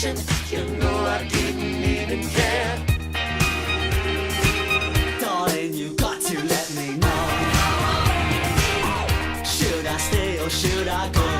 attention. You know I didn't even care. Darling, you got to let me know. Should I stay or should I go?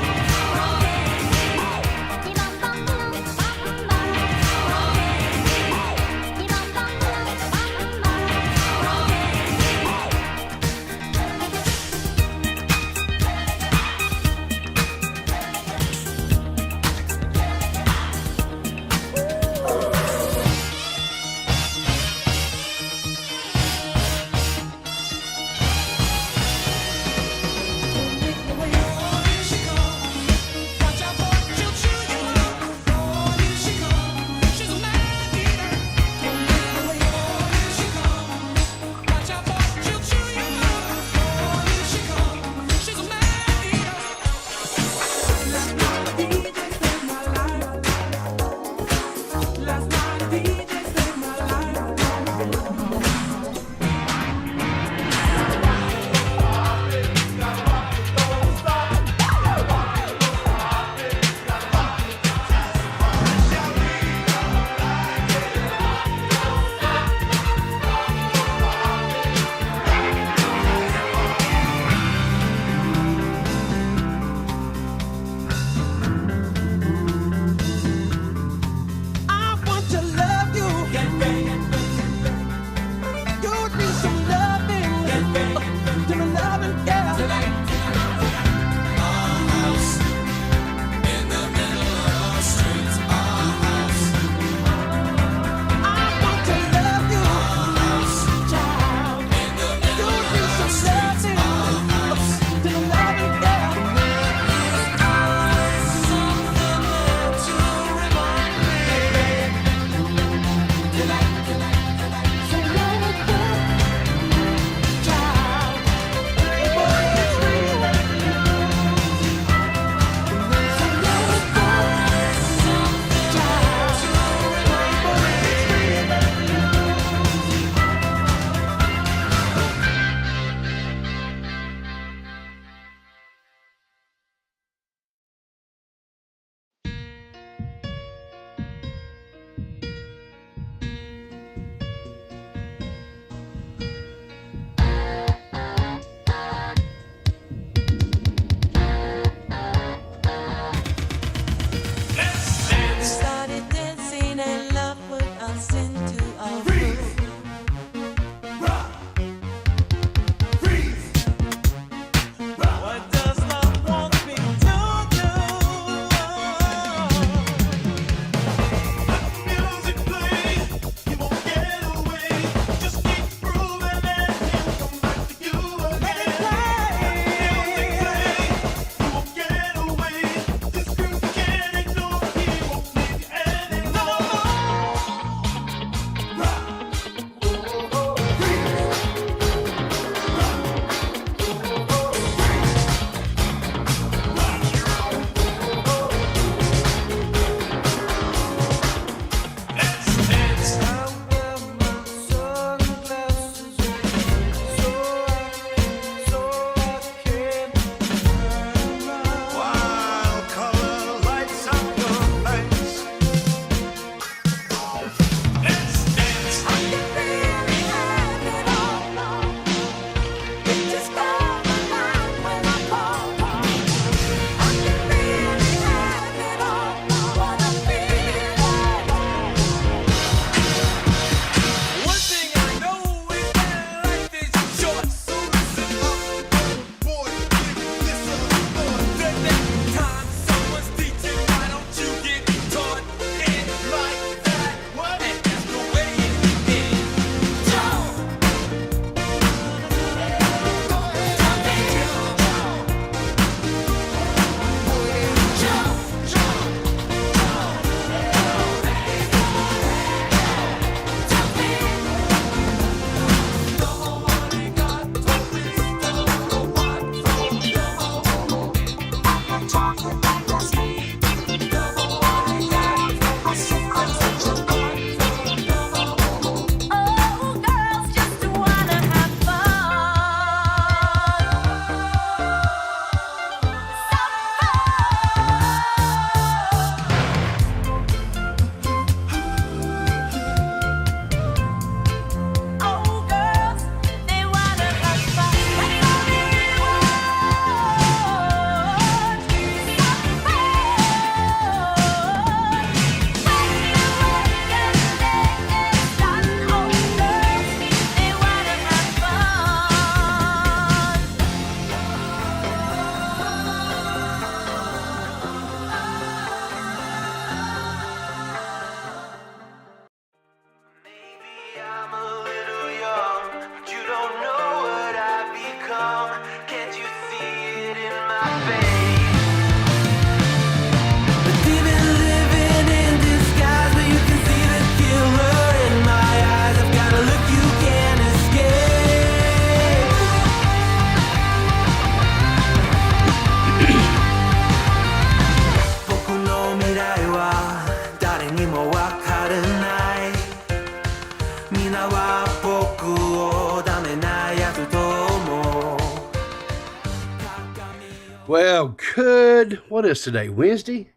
Well, good. What is today? Wednesday?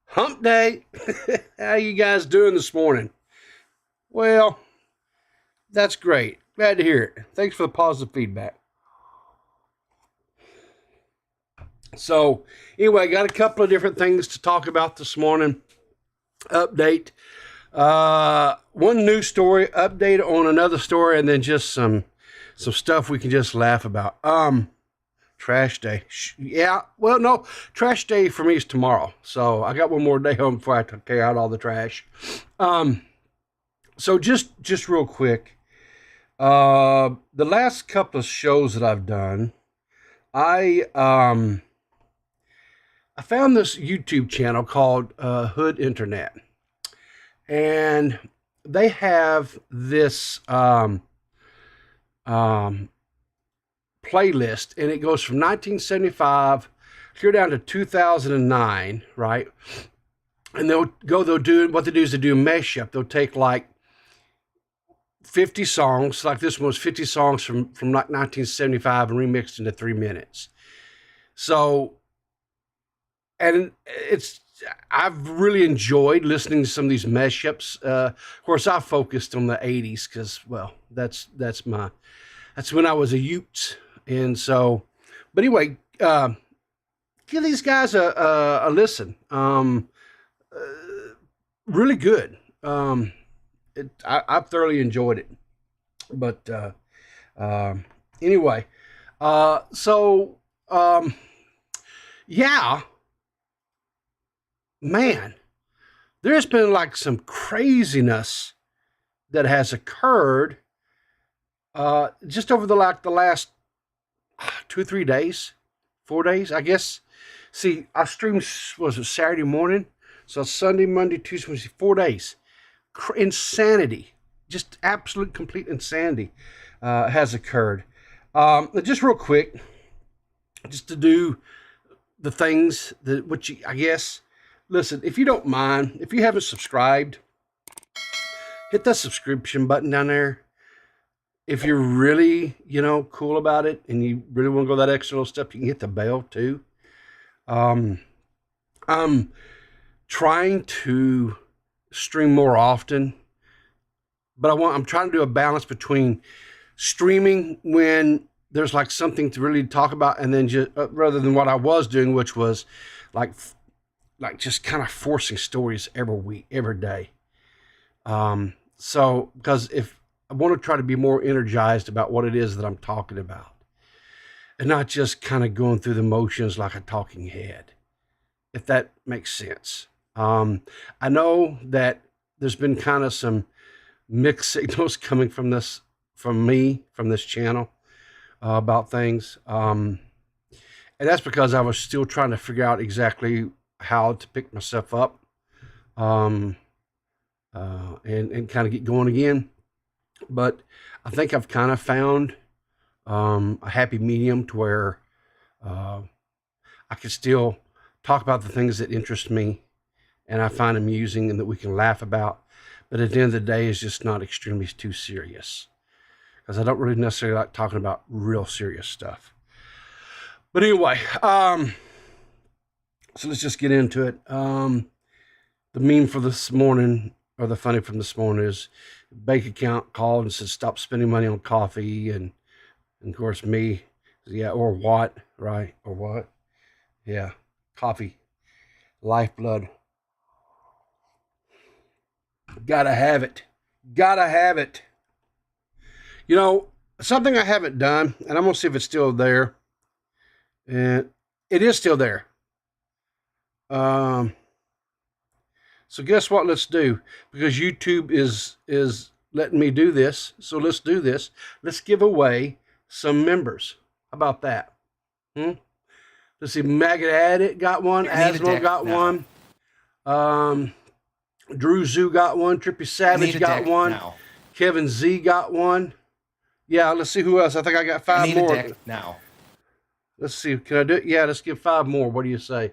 Hump day. How you guys doing this morning? Well, that's great. Glad to hear it. Thanks for the positive feedback. So, anyway, got a couple of different things to talk about this morning. Update. One news story, update on another story, and then just some stuff we can just laugh about. Trash day. Yeah, well, no, trash day for me is tomorrow. So I got one more day home before I have to tear out all the trash. So just real quick, the last couple of shows that I've done, I found this YouTube channel called Hood Internet, and they have this playlist, and it goes from 1975 clear down to 2009, right? And they'll do what they do is they do a mashup. They'll take like 50 songs, like this one was 50 songs from like 1975 and remixed into 3 minutes. So, and I've really enjoyed listening to some of these mashups. Of course, I focused on the 80s because, well, that's when I was a youth. And so, but anyway, give these guys a listen. Really good. I've thoroughly enjoyed it. But anyway, yeah, man, there's been like some craziness that has occurred just over the last 2 or 3 days, 4 days, I guess. See, I streamed, was it Saturday morning? So Sunday, Monday, Tuesday, Wednesday, 4 days. Insanity, just absolute complete insanity has occurred. Just real quick, just to do the things that, which I guess, listen, if you don't mind, if you haven't subscribed, hit that subscription button down there. If you're really, cool about it and you really want to go that extra little step, you can hit the bell too. I'm trying to stream more often, but I'm trying to do a balance between streaming when there's like something to really talk about, and then just rather than what I was doing, which was like just kind of forcing stories every week, every day. So because if I want to try to be more energized about what it is that I'm talking about, and not just kind of going through the motions like a talking head, if that makes sense. I know that there's been kind of some mixed signals coming from this channel about things. And that's because I was still trying to figure out exactly how to pick myself up and kind of get going again. But I think I've kind of found a happy medium to where I can still talk about the things that interest me and I find amusing and that we can laugh about. But at the end of the day, it's just not extremely too serious, because I don't really necessarily like talking about real serious stuff. But anyway, so let's just get into it. The meme for this morning, or the funny from this morning, is bank account called and said, stop spending money on coffee. And of course me, yeah, or what, right? Or what? Yeah, coffee, lifeblood. Gotta have it. Gotta have it. Something I haven't done, and I'm going to see if it's still there. And it is still there. So guess what? Let's do, because YouTube is letting me do this. So let's do this. Let's give away some members. How about that? Let's see. Maggot Addict got one. Asmongold got one. Drew Zoo got one. Trippy Savage got one. Now. Kevin Z got one. Yeah, let's see who else. I think I got 5 more. A deck now. Let's see. Can I do it? Yeah, let's give 5 more. What do you say?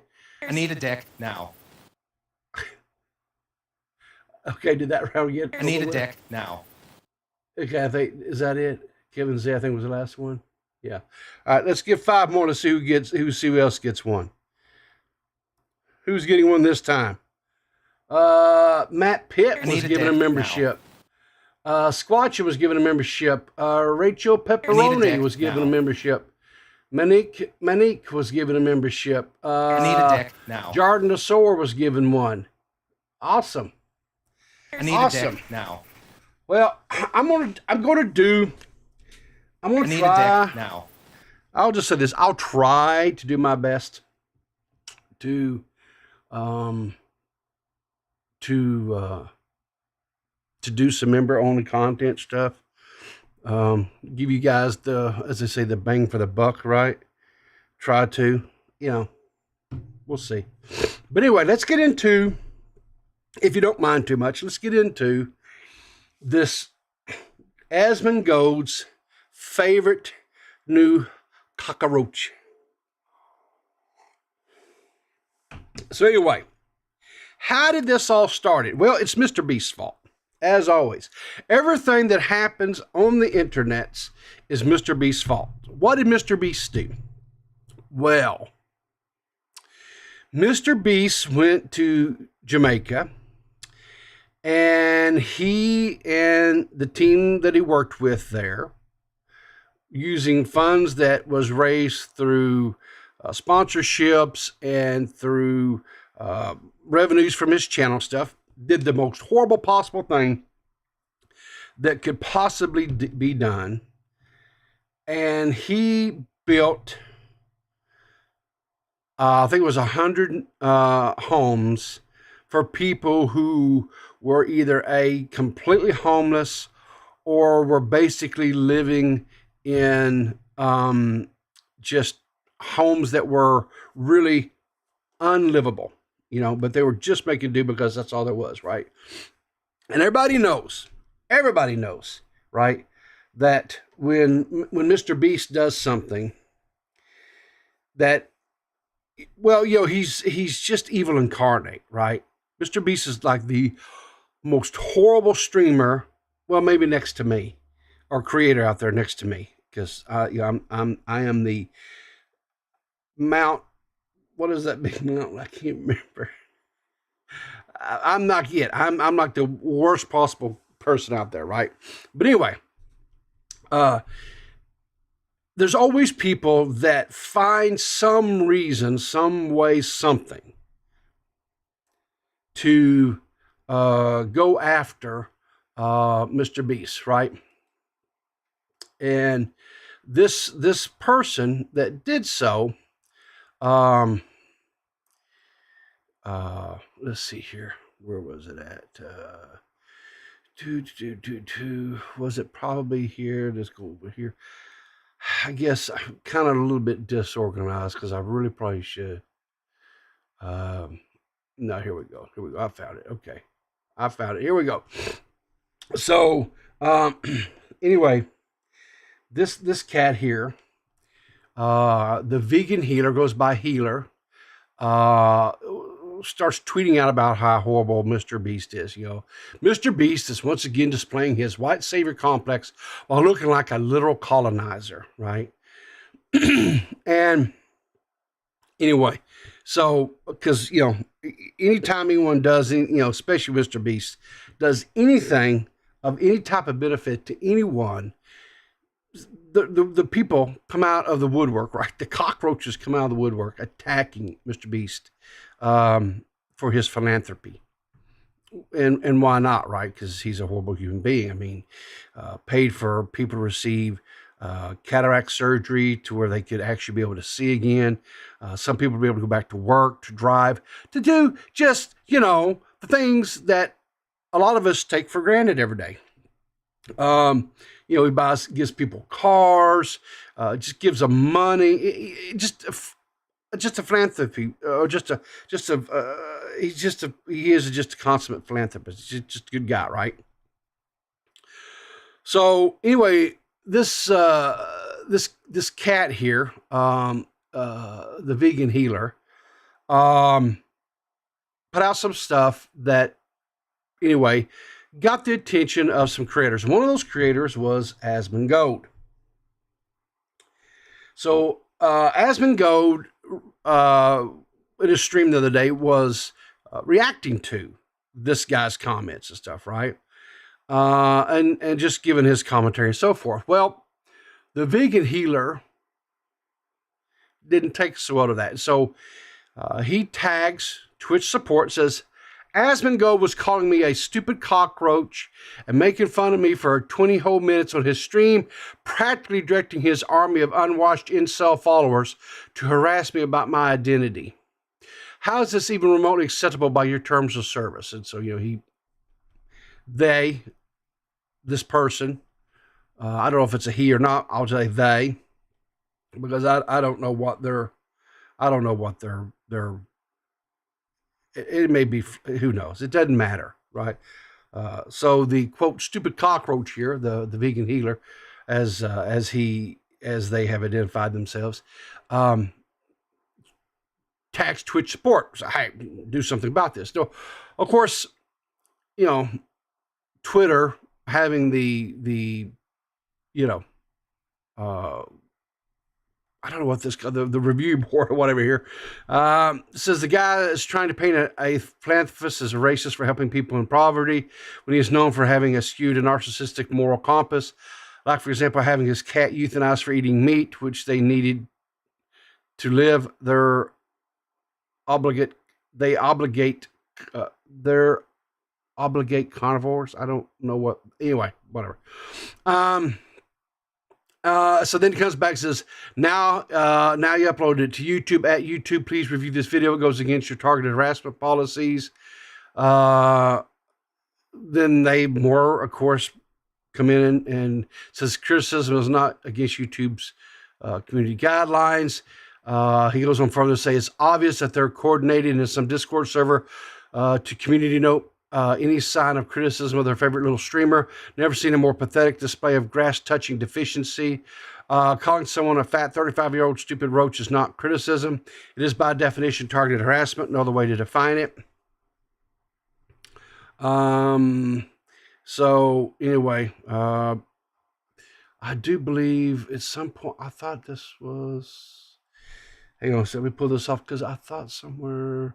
I need a deck now. Okay, did that round again? I need a deck now. Okay, I think, is that it? Kevin Z, I think, was the last one. Yeah. All right, let's give 5 more to see who else gets one. Who's getting one this time? Matt Pitt was given a membership. Squatcha was given a membership. Rachel Pepperoni was given a membership. Manique was given a membership. I need a deck now. Jordan DeSore was given one. Awesome. I need a deck now. Well, I'm gonna try. A deck now. I'll just say this. I'll try to do my best to do some member-only content stuff. Give you guys as they say, the bang for the buck, right? Try to, we'll see. But anyway, let's get into, if you don't mind too much, let's get into this Asmongold's favorite new cockroach. So anyway, how did this all start? Well, it's MrBeast's fault. As always, everything that happens on the internets is MrBeast's fault. What did MrBeast do? Well, MrBeast went to Jamaica, and he and the team that he worked with there, using funds that was raised through sponsorships and through revenues from his channel stuff, did the most horrible possible thing that could possibly be done. And he built, I think it was 100 homes for people who were either completely homeless or were basically living in just homes that were really unlivable. But they were just making do because that's all there was, right? And everybody knows, right, that when MrBeast does something that, well, he's just evil incarnate, right? MrBeast is like the most horrible streamer, well, maybe next to me, or creator out there next to me, because I am the Mount. What is that big mountain? I can't remember. I'm not yet. I'm like the worst possible person out there, right? But anyway, there's always people that find some reason, some way, something to go after MrBeast, right? And this person that did so, let's see here. Where was it at? Was it probably here? Let's go over here. I guess I'm kind of a little bit disorganized because I really probably should. No, here we go. I found it. Okay. I found it. Here we go. So, anyway, this cat here, the vegan healer, goes by Healer, starts tweeting out about how horrible MrBeast is. MrBeast is once again displaying his white savior complex while looking like a literal colonizer, right? And anyway, so because anytime anyone does, especially MrBeast does anything of any type of benefit to anyone, the people come out of the woodwork, right? The cockroaches come out of the woodwork attacking MrBeast for his philanthropy. And why not, right? Because he's a horrible human being. I mean, paid for people to receive cataract surgery to where they could actually be able to see again. Some people will be able to go back to work, to drive, to do just, the things that a lot of us take for granted every day. He gives people cars, just gives them money, just a philanthropy, or he is just a consummate philanthropist. Just a good guy, right? So anyway, this cat here, the vegan healer, put out some stuff that, anyway, got the attention of some creators. One of those creators was Asmongold. So Asmongold, in his stream the other day, was reacting to this guy's comments and stuff, right? And just giving his commentary and so forth. Well, the vegan healer didn't take so well to that. So he tags Twitch support, says, Asmongold was calling me a stupid cockroach and making fun of me for 20 whole minutes on his stream, practically directing his army of unwashed incel followers to harass me about my identity. How is this even remotely acceptable by your terms of service? And so, this person, I don't know if it's a he or not, I'll say they, because I don't know what they're, it may be, who knows? It doesn't matter, right? So the quote stupid cockroach here, the vegan healer, as they have identified themselves, tax Twitch support. So, hey, do something about this. So, of course, Twitter having the I don't know what this, the review board or whatever here, says the guy is trying to paint a philanthropist as a racist for helping people in poverty when he is known for having a skewed and narcissistic moral compass. Like, for example, having his cat euthanized for eating meat, which they needed to live. They obligate carnivores. I don't know what, anyway, whatever. So then he comes back and says, now you upload it to YouTube. At YouTube, please review this video. It goes against your targeted harassment policies. Then they more, of course, come in and says criticism is not against YouTube's community guidelines. He goes on further to say it's obvious that they're coordinated in some Discord server to community note any sign of criticism of their favorite little streamer. Never seen a more pathetic display of grass-touching deficiency. Calling someone a fat 35-year-old stupid roach is not criticism. It is by definition targeted harassment. No other way to define it. So anyway, I do believe at some point, I thought this was, hang on, so let me pull this off because I thought somewhere,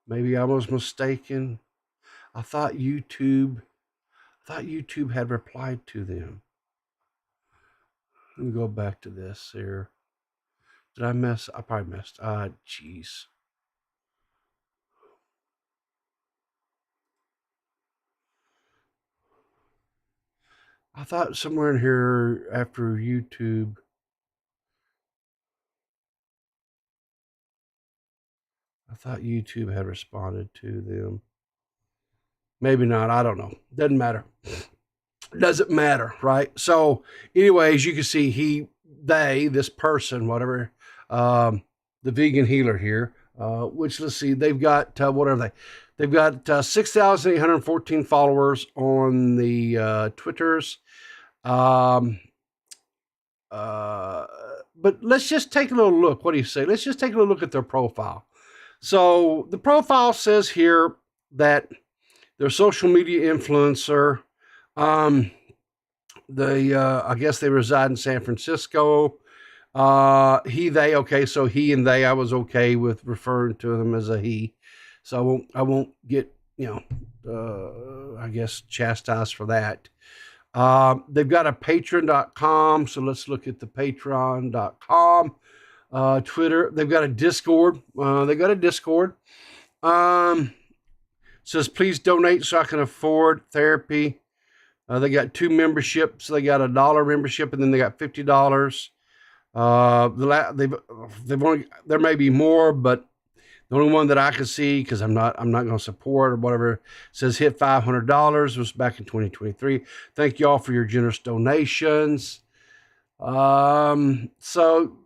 maybe I was mistaken. I thought YouTube had replied to them. Let me go back to this here. Did I mess? I probably messed. Jeez. I thought somewhere in here after YouTube. I thought YouTube had responded to them. Maybe not. I don't know. Doesn't matter. Doesn't matter, right? So, anyways, you can see this person, whatever, the vegan healer here, which let's see, they've got, what are they? They've got 6,814 followers on the Twitters. But let's just take a little look. What do you say? Let's just take a little look at their profile. So the profile says here that they're a social media influencer. I guess they reside in San Francisco. They, okay, so he and they, I was okay with referring to them as a he. So I won't get, I guess chastised for that. They've got a patreon.com. So let's look at the patreon.com. Twitter. They've got a Discord. Says, please donate so I can afford therapy. They got 2 memberships. They got a $1 membership, and then they got $50. There may be more, but the only one that I can see, because I'm not going to support or whatever, says hit $500. Was back in 2023. Thank you all for your generous donations. So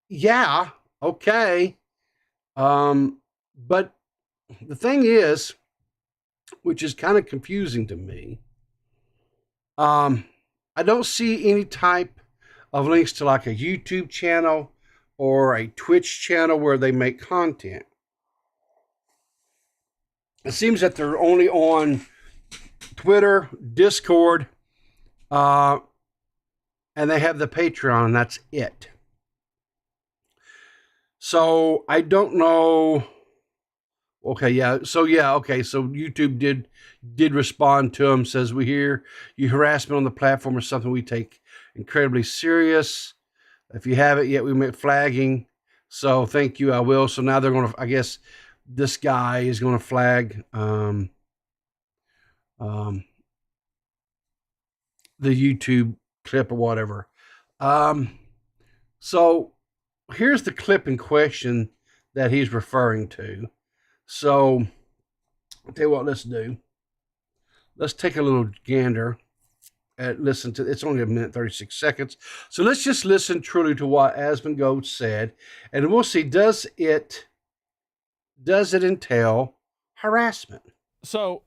yeah, okay. But the thing is, which is kind of confusing to me, I don't see any type of links to like a YouTube channel or a Twitch channel where they make content. It seems that they're only on Twitter, Discord, and and they have the Patreon, and that's it. So I don't know. Okay, yeah. So YouTube did respond to him. Says, we hear you harassment on the platform is something we take incredibly serious. If you haven't yet, we make flagging. So thank you, I will. So now they're going to, I guess this guy is going to flag the YouTube clip or whatever. So here's the clip in question that he's referring to. So I'll tell you what, let's do. Let's take a little gander and listen to, it's only 1 minute, 36 seconds. So let's just listen truly to what Asmongold said, and we'll see, does it entail harassment? So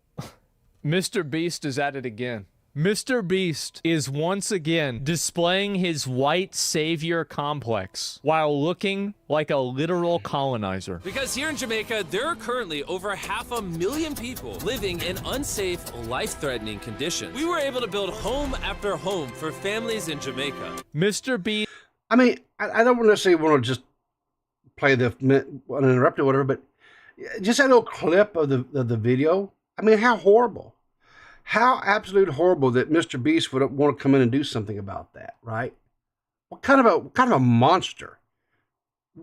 MrBeast is at it again. MrBeast is once again displaying his white savior complex while looking like a literal colonizer. Because here in Jamaica, there are currently over 500,000 people living in unsafe, life-threatening conditions. We were able to build home after home for families in Jamaica. MrBeast. I mean, I don't necessarily want to just play the uninterrupted or whatever, but just that little clip of the video. I mean, how horrible. How absolutely horrible that MrBeast would want to come in and do something about that, right? What kind of a monster,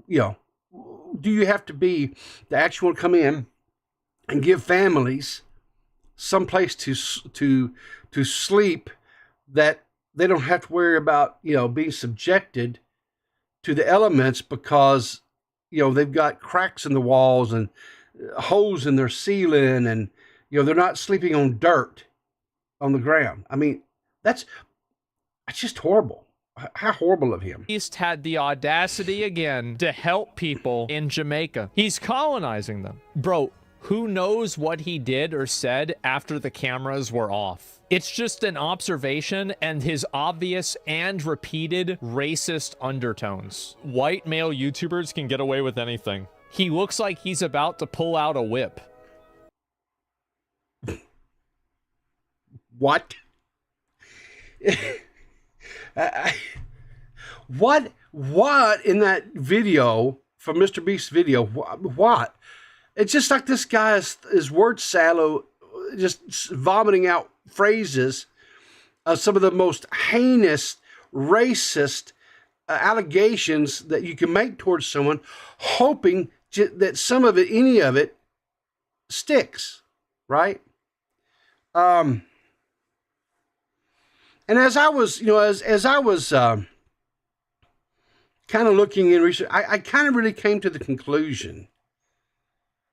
you know, do you have to be to actually come in and give families some place to sleep that they don't have to worry about, you know, being subjected to the elements because, you know, they've got cracks in the walls and holes in their ceiling, and, you know, they're not sleeping on dirt on the ground. I mean, that's just horrible. How horrible of him. Beast had the audacity again to help people in Jamaica. He's colonizing them. Bro, who knows what he did or said after the cameras were off? It's just an observation and his obvious and repeated racist undertones. White male YouTubers can get away with anything. He looks like he's about to pull out a whip. What? What in that video, from MrBeast's video, what? It's just like this guy is word sallow, just vomiting out phrases of some of the most heinous, racist allegations that you can make towards someone, hoping that some of it, any of it, sticks, right? And as I was, you know, as I was kind of looking in research, I kind of really came to the conclusion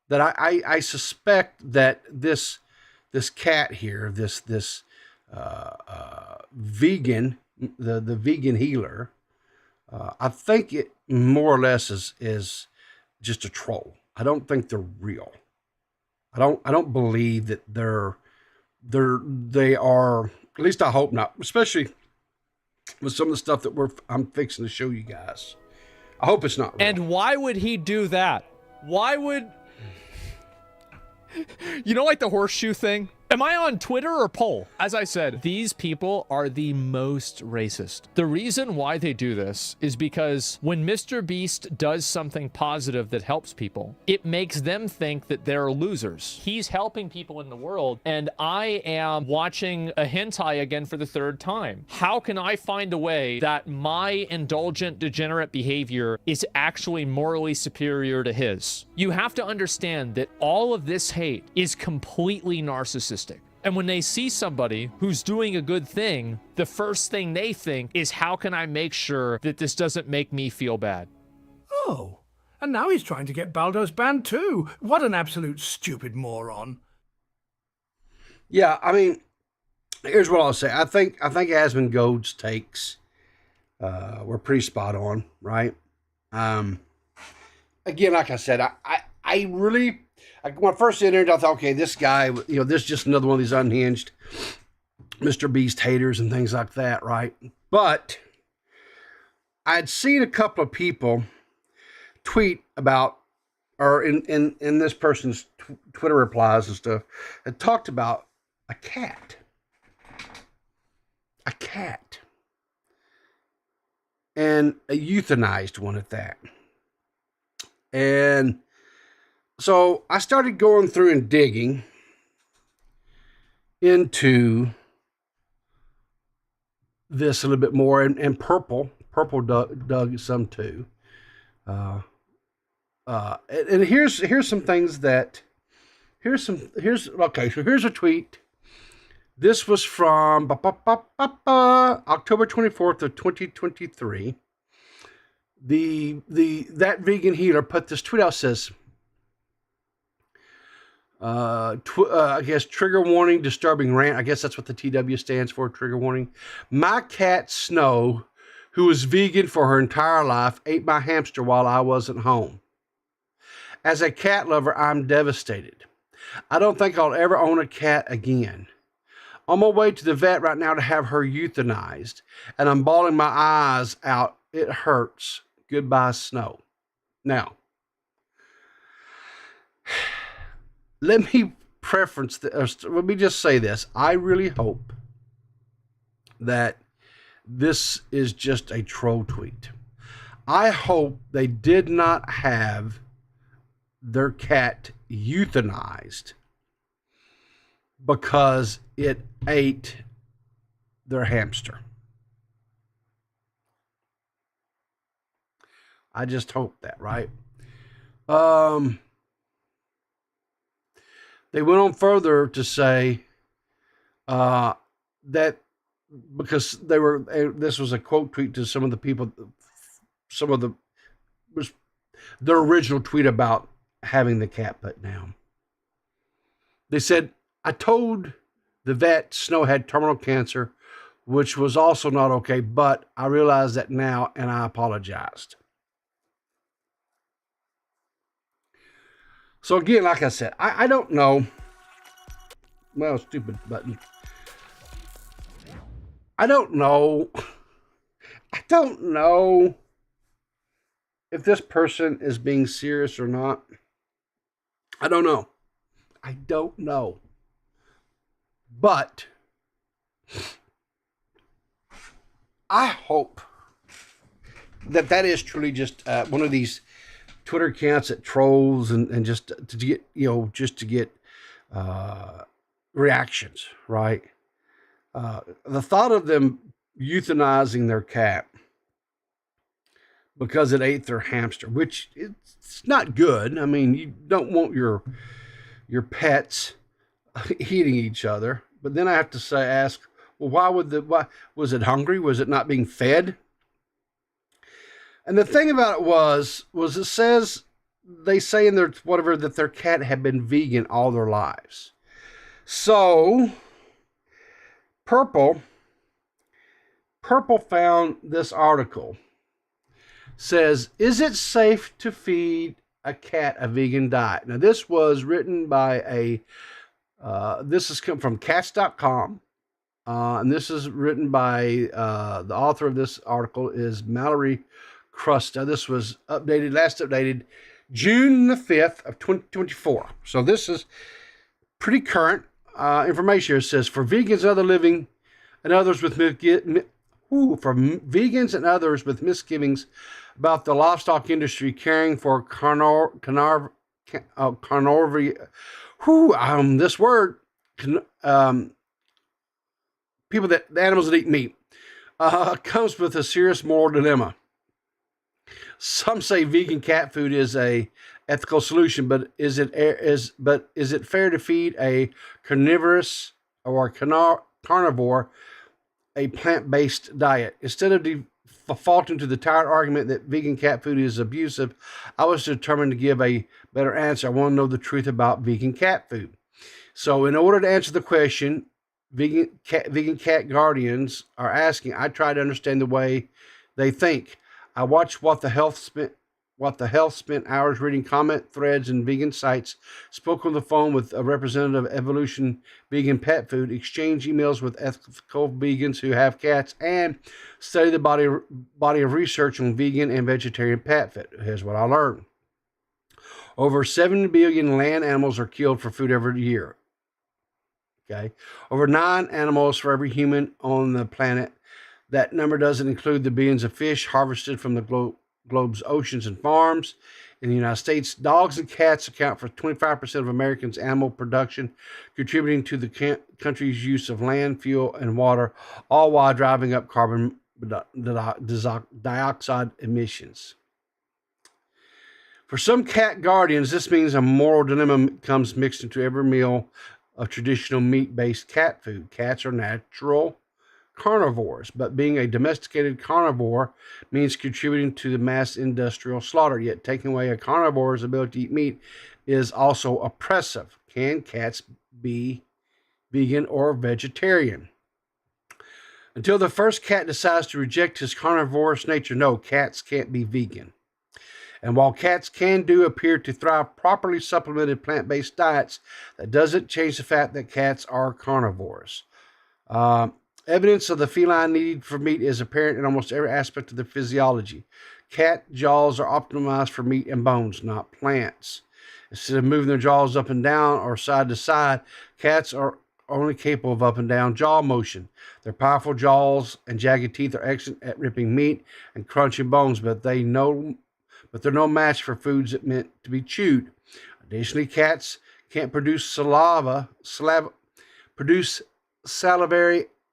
that I suspect that this cat here, this vegan, the vegan healer, I think it more or less is just a troll. I don't think they're real. I don't believe that they are. At least I hope not, especially with some of the stuff that I'm fixing to show you guys. I hope it's not real. And why would he do that? Why would... You know, like the horseshoe thing? Am I on Twitter or poll? As I said, these people are the most racist. The reason why they do this is because when MrBeast does something positive that helps people, it makes them think that they're losers. He's helping people in the world, and I am watching a hentai again for the 3rd time. How can I find a way that my indulgent, degenerate behavior is actually morally superior to his? You have to understand that all of this hate is completely narcissistic. And when they see somebody who's doing a good thing, the first thing they think is, how can I make sure that this doesn't make me feel bad? Oh, and now he's trying to get Baldo's banned too. What an absolute stupid moron. Yeah, I mean, here's what I'll say. I think Asmongold's takes were pretty spot on, right? Again, like I said, I really... When I first entered, I thought, okay, this guy, you know, this is just another one of these unhinged MrBeast haters and things like that, right? But I'd seen a couple of people tweet about, or in this person's Twitter replies and stuff, had talked about a cat. A cat. and a euthanized one at that. And so I started going through and digging into this a little bit more, and Purple dug some too. And here's some things that here's a tweet. This was from October 24th of 2023. That vegan healer put this tweet out, says, I guess trigger warning, disturbing rant. I guess that's what the TW stands for, trigger warning. My cat Snow, who was vegan for her entire life, ate my hamster while I wasn't home. As a cat lover, I'm devastated. I don't think I'll ever own a cat again. On my way to the vet right now to have her euthanized, and I'm bawling my eyes out. It hurts. Goodbye, Snow. Now, let me let me just say this. I really hope that this is just a troll tweet. I hope they did not have their cat euthanized because it ate their hamster. I just hope that, right? They went on further to say that because this was a quote tweet to some of the people, was their original tweet about having the cat put down. They said, I told the vet Snow had terminal cancer, which was also not okay, but I realize that now and I apologized. So again, like I said, I don't know. Well, stupid button. I don't know. I don't know if this person is being serious or not. I don't know. I don't know. But I hope that is truly just one of these Twitter accounts that trolls and just to get, just to get reactions, right? The thought of them euthanizing their cat because it ate their hamster, which it's not good. I mean, you don't want your pets eating each other. But then I have to ask, well, why was it hungry? Was it not being fed? And the thing about it was it says, they say in their whatever that their cat had been vegan all their lives. So Purple found this article. Says, is it safe to feed a cat a vegan diet? Now, this was written by this has come from cats.com. And this is written by the author of this article is Mallory Crusta. This was last updated June the 5th of 2024. So this is pretty current information. It says, for vegans and others with misgivings about the livestock industry caring for people the animals that eat meat, comes with a serious moral dilemma. Some say vegan cat food is a ethical solution, but is it fair to feed a carnivorous or carnivore a plant-based diet? Instead of defaulting to the tired argument that vegan cat food is abusive, I was determined to give a better answer. I want to know the truth about vegan cat food. So in order to answer the question, vegan cat guardians are asking, I try to understand the way they think. I watched what the health spent hours reading comment threads and vegan sites, spoke on the phone with a representative of Evolution Vegan Pet Food, exchanged emails with ethical vegans who have cats, and studied the body of research on vegan and vegetarian pet food. Here's what I learned. Over 7 billion land animals are killed for food every year. Okay. Over 9 animals for every human on the planet. That number doesn't include the billions of fish harvested from the globe's oceans and farms. In the United States, dogs and cats account for 25% of Americans' animal production, contributing to the country's use of land, fuel, and water, all while driving up carbon dioxide emissions. For some cat guardians, this means a moral dilemma comes mixed into every meal of traditional meat-based cat food. Cats are natural carnivores, but being a domesticated carnivore means contributing to the mass industrial slaughter. Yet taking away a carnivore's ability to eat meat is also oppressive. Can cats be vegan or vegetarian? Until the first cat decides to reject his carnivorous nature, no, cats can't be vegan. And while cats appear to thrive properly supplemented plant-based diets, that doesn't change the fact that cats are carnivores. Evidence of the feline need for meat is apparent in almost every aspect of their physiology. Cat jaws are optimized for meat and bones, not plants. Instead of moving their jaws up and down or side to side, cats are only capable of up and down jaw motion. Their powerful jaws and jagged teeth are excellent at ripping meat and crunching bones, but they're no match for foods that meant to be chewed. Additionally, cats can't produce salivary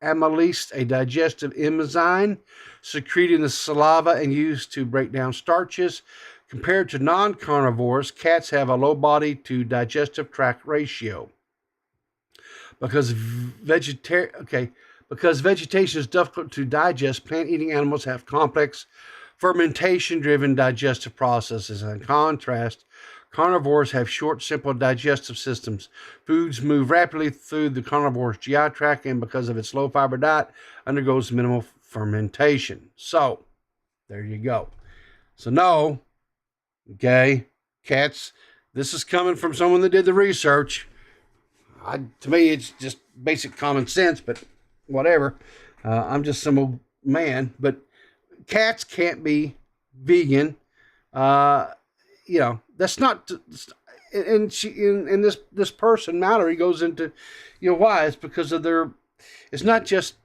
amylase, a digestive enzyme secreted in the saliva and used to break down starches. Compared to non-carnivores, cats have a low body to digestive tract ratio. Because vegetation is difficult to digest, plant-eating animals have complex fermentation-driven digestive processes. In contrast, carnivores have short, simple digestive systems. Foods move rapidly through the carnivore's GI tract, and because of its low-fiber diet, undergoes minimal fermentation. So, there you go. So, no, okay, cats, this is coming from someone that did the research. To me, it's just basic common sense, but whatever. I'm just some old man, but cats can't be vegan. That's not. And this person Mallory goes into, why? It's because of their. It's not just.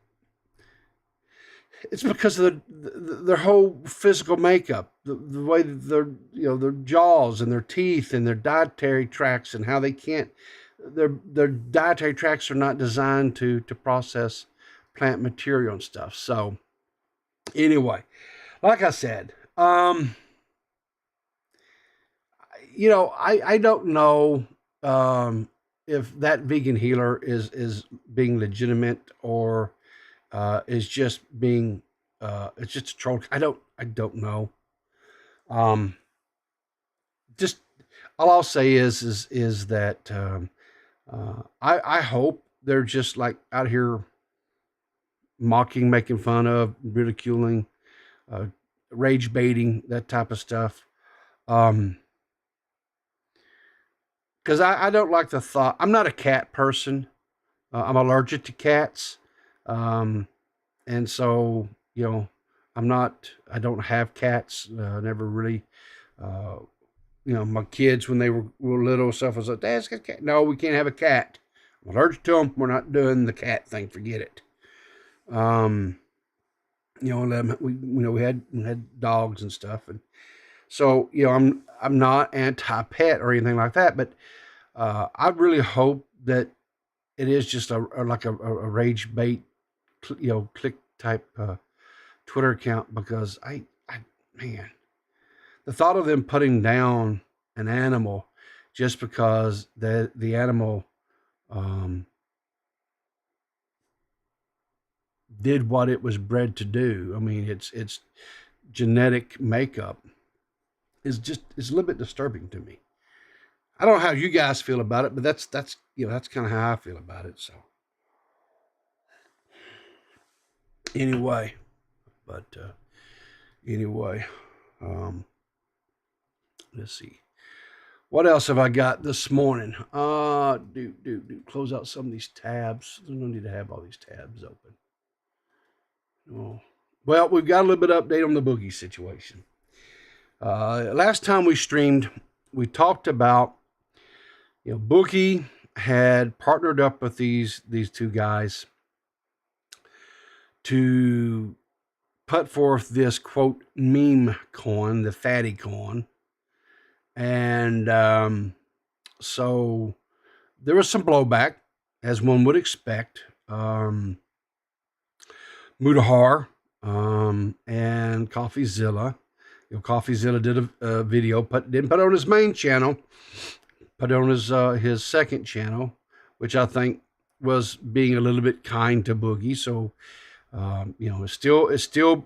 It's because of their whole physical makeup, the way that their jaws and their teeth and their dietary tracts and how they can't. Their dietary tracts are not designed to process plant material and stuff. So, anyway, like I said, I don't know if that vegan healer is being legitimate or is just being it's just a troll. I don't know. Just all I'll say is that I hope they're just like out here mocking, making fun of, ridiculing, rage baiting, that type of stuff. Because I don't like the thought. I'm not a cat person. I'm allergic to cats. And so, I don't have cats. Never really, my kids, when they were little, stuff was like, Dad's got a cat. No, we can't have a cat. I'm allergic to them. We're not doing the cat thing. Forget it. We had dogs and stuff, and so I'm not anti-pet or anything like that, but I really hope that it is just a rage bait, click type Twitter account, because man, the thought of them putting down an animal just because the animal did what it was bred to do. I mean, its genetic makeup is a little bit disturbing to me. I don't know how you guys feel about it, but that's kind of how I feel about it. So anyway, let's see. What else have I got this morning? Close out some of these tabs. There's no need to have all these tabs open. Oh. Well, we've got a little bit of update on the Boogie situation. Last time we streamed, we talked about, Boogie had partnered up with these two guys to put forth this quote meme coin, the fatty coin. And so there was some blowback, as one would expect. Mudahar and CoffeeZilla. CoffeeZilla did a video, didn't put it on his main channel, put it on his second channel, which I think was being a little bit kind to Boogie. So, it's still,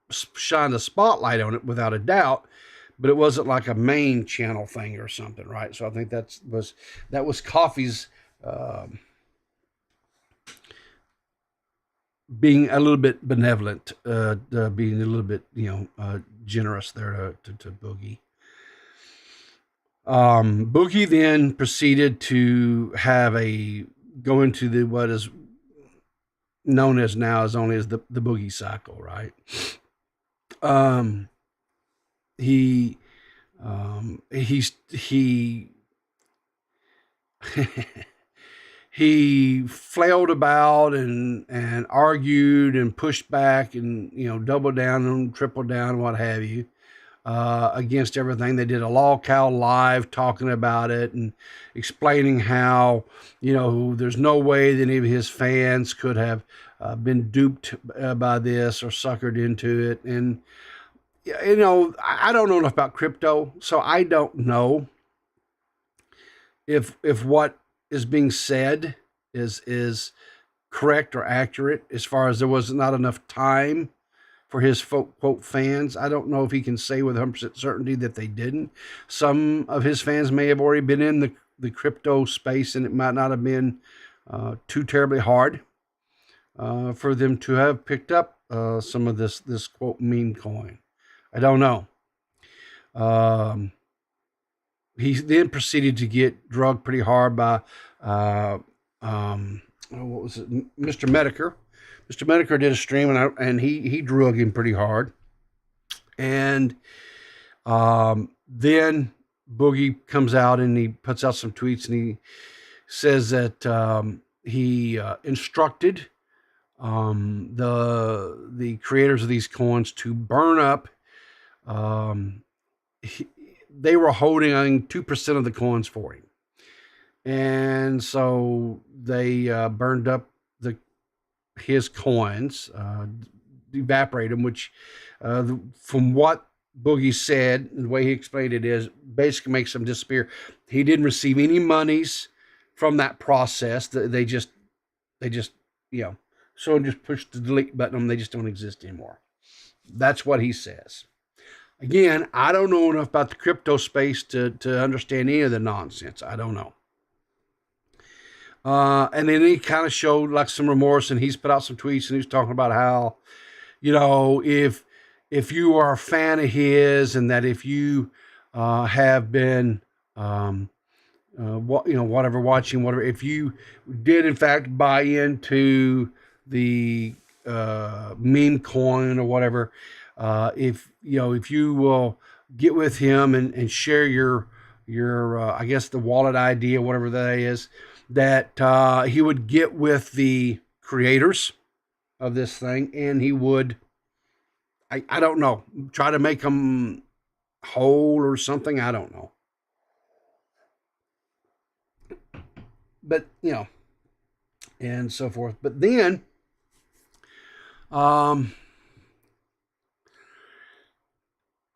shined a spotlight on it without a doubt, but it wasn't like a main channel thing or something, right? So I think that was Coffee's being a little bit benevolent, being a little bit, generous there to Boogie. Boogie then proceeded to go into what is known as now as only as the Boogie cycle, right? He he flailed about and argued and pushed back and, doubled down and tripled down, what have you, against everything. They did a Law Cow live talking about it and explaining how, there's no way that any of his fans could have been duped by this or suckered into it. And, I don't know enough about crypto, so I don't know if what is being said is correct or accurate, as far as there was not enough time for his quote fans. I don't know if he can say with 100% certainty that they didn't. Some of his fans may have already been in the crypto space, and it might not have been too terribly hard for them to have picked up some of this quote meme coin. I don't know. He then proceeded to get drugged pretty hard by what was it, Mr. Medicare. Mr. Medicare did a stream, and he drug him pretty hard. And then Boogie comes out and he puts out some tweets, and he says that he instructed the creators of these coins to burn up. They were holding, I think, 2% of the coins for him. And so they burned up his coins, evaporate them, which from what Boogie said, the way he explained it is basically makes them disappear. He didn't receive any monies from that process. They just someone just pushed the delete button and they just don't exist anymore. That's what he says. Again, I don't know enough about the crypto space to understand any of the nonsense. I don't know. And then he kind of showed like some remorse, and he's put out some tweets, and he was talking about how, if you are a fan of his, and that if you have been, if you did in fact buy into the meme coin or whatever, if you will get with him and share your I guess the wallet ID or whatever that is, that he would get with the creators of this thing, and he would, I don't know, try to make them whole or something. I don't know. But, and so forth. But then,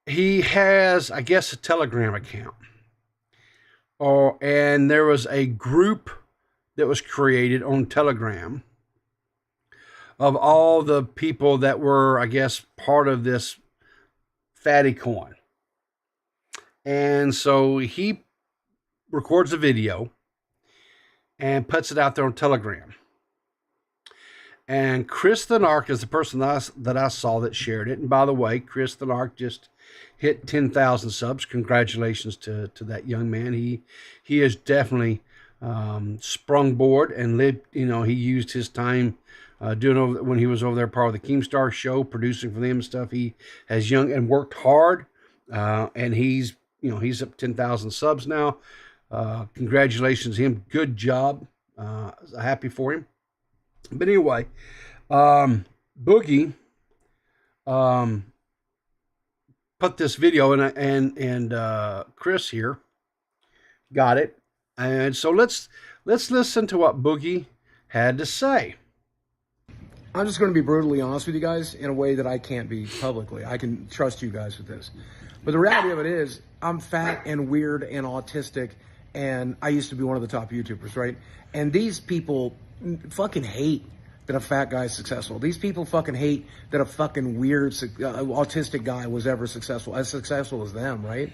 he has, I guess, a Telegram account. And there was a group that was created on Telegram of all the people that were, I guess, part of this fatty coin. And so he records a video and puts it out there on Telegram. And Chris the Narc is the person that I saw that shared it. And by the way, Chris the Narc just hit 10,000 subs. Congratulations to that young man. He has definitely sprung board and lived. He used his time doing when he was over there part of the Keemstar show, producing for them and stuff. He has young and worked hard, and he's up 10,000 subs now. Congratulations to him. Good job. Happy for him. But anyway, Boogie put this video and Chris here got it. And so let's listen to what Boogie had to say. I'm just going to be brutally honest with you guys in a way that I can't be publicly. I can trust you guys with this. But the reality of it is, I'm fat and weird and autistic, and I used to be one of the top YouTubers, right? And these people fucking hate that a fat guy is successful. These people fucking hate that a fucking weird autistic guy was ever successful as them, right?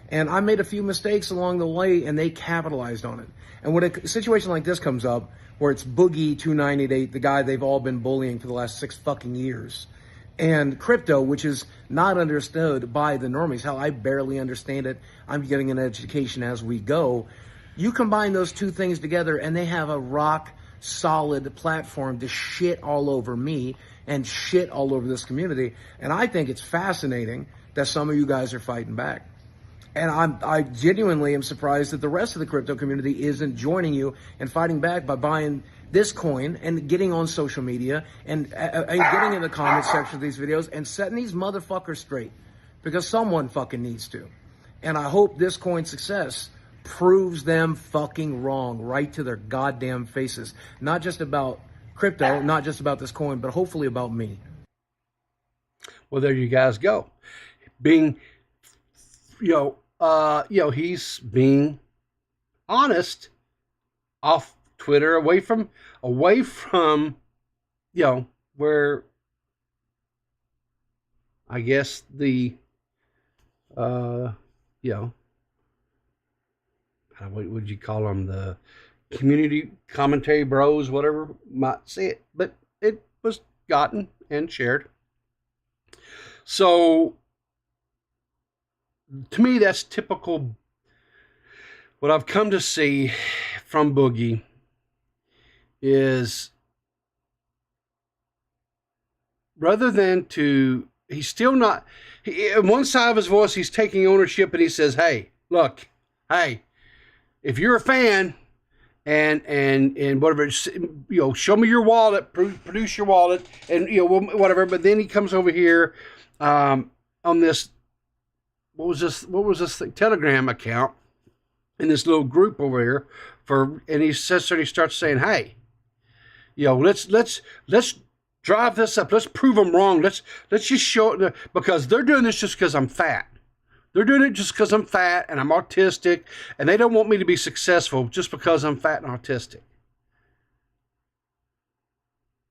And I made a few mistakes along the way, and they capitalized on it. And when a situation like this comes up, where it's Boogie 298, the guy they've all been bullying for the last 6 fucking years, and crypto, which is not understood by the normies. Hell, I barely understand it. I'm getting an education as we go. You combine those two things together, and they have a rock solid platform to shit all over me and shit all over this community. And I think it's fascinating that some of you guys are fighting back. And I genuinely am surprised that the rest of the crypto community isn't joining you and fighting back by buying this coin and getting on social media and getting in the comment section of these videos and setting these motherfuckers straight, because someone fucking needs to. And I hope this coin's success proves them fucking wrong right to their goddamn faces. Not just about crypto, not just about this coin, but hopefully about me. Well, there you guys go. Being, he's being honest off Twitter, away from, where I guess the, what would you call them? The community commentary bros, whatever might say it, but it was gotten and shared. So, to me, that's typical. What I've come to see from Boogie is, rather than to, he's still not, on one side of his voice, he's taking ownership, and he says, hey, look, hey, if you're a fan and whatever, show me your wallet, produce your wallet, and, whatever. But then he comes over here on this, what was this thing? Telegram account in this little group over here and he starts saying, hey, let's drive this up. Let's prove them wrong. Let's just show it, because they're doing this just because I'm fat. They're doing it just because I'm fat and I'm autistic, and they don't want me to be successful just because I'm fat and autistic.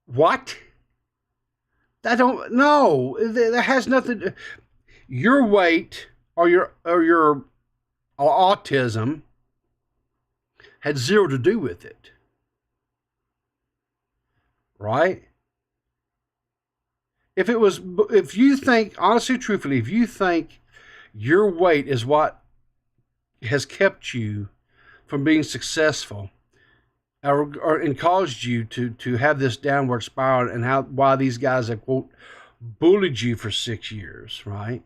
What? That has nothing. Your weight or your autism had zero to do with it. Right? If you think, honestly, truthfully, if you think your weight is what has kept you from being successful, and caused you to have this downward spiral, and why these guys have, quote, bullied you for 6 years, right?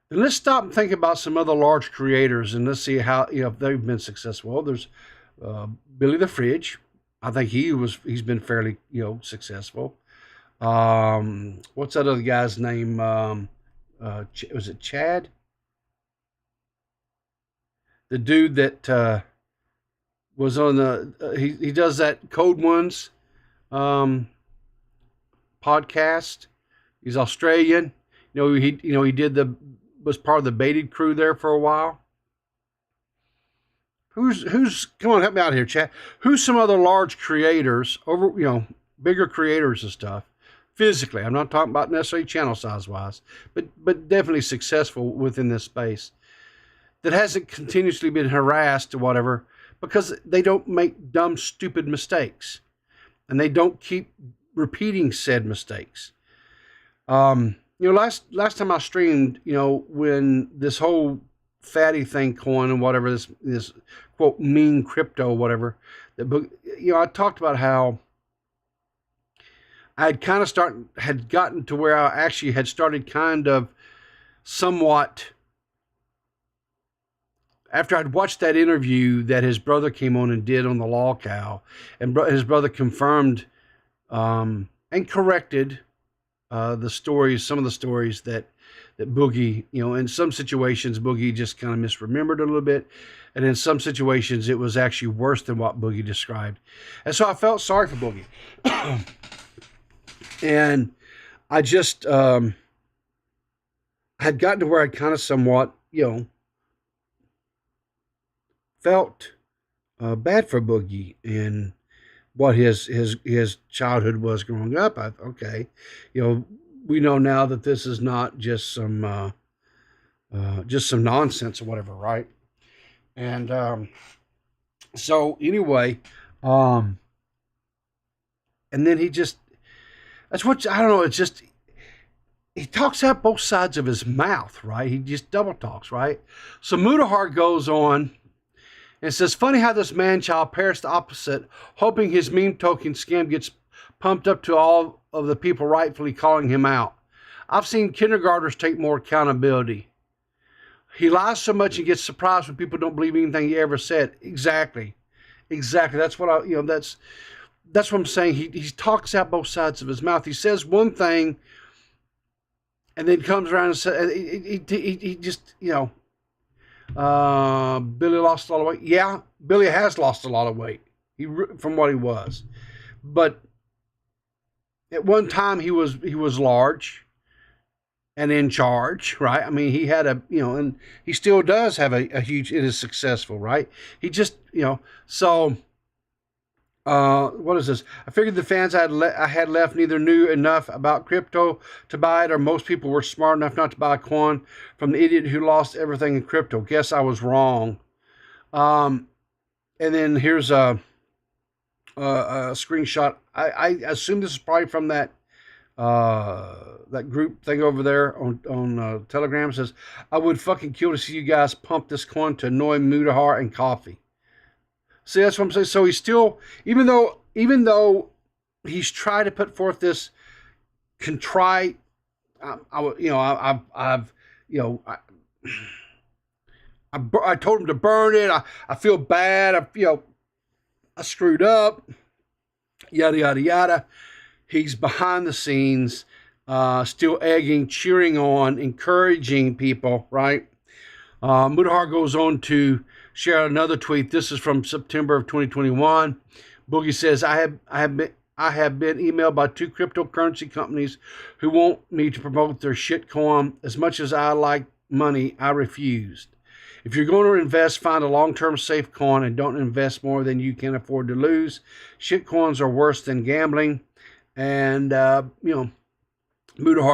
Then let's stop and think about some other large creators, and let's see how, if they've been successful. Well, there's Billy the Fridge. I think he's been fairly, successful. What's that other guy's name? Was it Chad? The dude that was on the he does that Code Ones podcast. He's Australian. He was part of the baited crew there for a while. Who's come on, help me out here, Chad. Who's some other large creators bigger creators and stuff? Physically, I'm not talking about necessarily channel size wise, but definitely successful within this space, that hasn't continuously been harassed or whatever, because they don't make dumb, stupid mistakes, and they don't keep repeating said mistakes. Last time I streamed, when this whole fatty thing coin and whatever, this quote mean crypto, whatever, I talked about how I had gotten to where I actually had started kind of somewhat, after I'd watched that interview that his brother came on and did on the Law Cow, and his brother confirmed and corrected the stories, some of the stories that Boogie, in some situations, Boogie just kind of misremembered a little bit. And in some situations, it was actually worse than what Boogie described. And so I felt sorry for Boogie. And I just had gotten to where I kind of somewhat, felt bad for Boogie and what his childhood was growing up. Okay, we know now that this is not just some nonsense or whatever, right? And so anyway, and then he just, that's what, I don't know, it's just, he talks out both sides of his mouth, right? He just double talks, right? So Mudahar goes on and says, funny how this man-child pairs the opposite, hoping his meme token scam gets pumped up to all of the people rightfully calling him out. I've seen kindergartners take more accountability. He lies so much and gets surprised when people don't believe anything he ever said. Exactly. That's what that's what I'm saying. He talks out both sides of his mouth. He says one thing and then comes around and says, he just, Billy lost a lot of weight. Yeah, Billy has lost a lot of weight from what he was. But at one time he was large and in charge, right? I mean, he had and he still does have a huge, it is successful, right? He just, so, what is this? I figured the fans I had left neither knew enough about crypto to buy it, or most people were smart enough not to buy a coin from the idiot who lost everything in crypto. Guess I was wrong. And then here's a screenshot. I assume this is probably from that group thing over there on Telegram. It says, I would fucking kill to see you guys pump this coin to annoy Mudahar and coffee. See, that's what I'm saying. So he's still, even though he's tried to put forth this contrite, I told him to burn it. I feel bad. I screwed up. Yada yada yada. He's behind the scenes, still egging, cheering on, encouraging people. Right. Mudahar goes on to share another tweet. This is from September of 2021. Boogie says, I have been emailed by 2 cryptocurrency companies who want me to promote their shitcoin. As much as I like money, I refused. If you're going to invest, find a long-term safe coin and don't invest more than you can afford to lose. Shitcoins are worse than gambling. And, Mudahar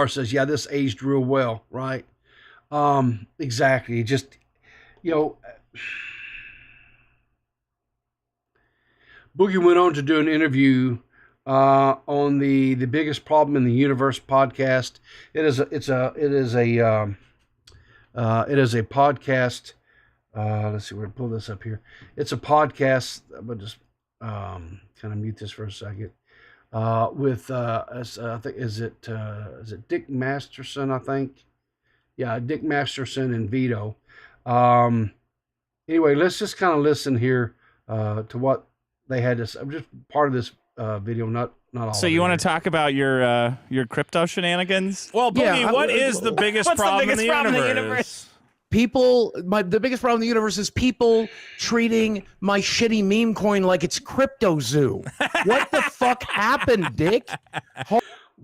says, yeah, this aged real well, right? Exactly. Just, Boogie went on to do an interview on the Biggest Problem in the Universe podcast. It is a podcast. Let's see, we're gonna pull this up here. It's a podcast. I'm gonna just kind of mute this for a second. With I think is it Dick Masterson? I think, yeah, Dick Masterson and Vito. Anyway, let's just kind of listen here to what they had to say. Just part of this video, not all. So you want to talk about your crypto shenanigans? Well, Boogie, what is the biggest problem in the universe? The biggest problem in the universe is people treating my shitty meme coin like it's crypto zoo. What the fuck happened, Dick?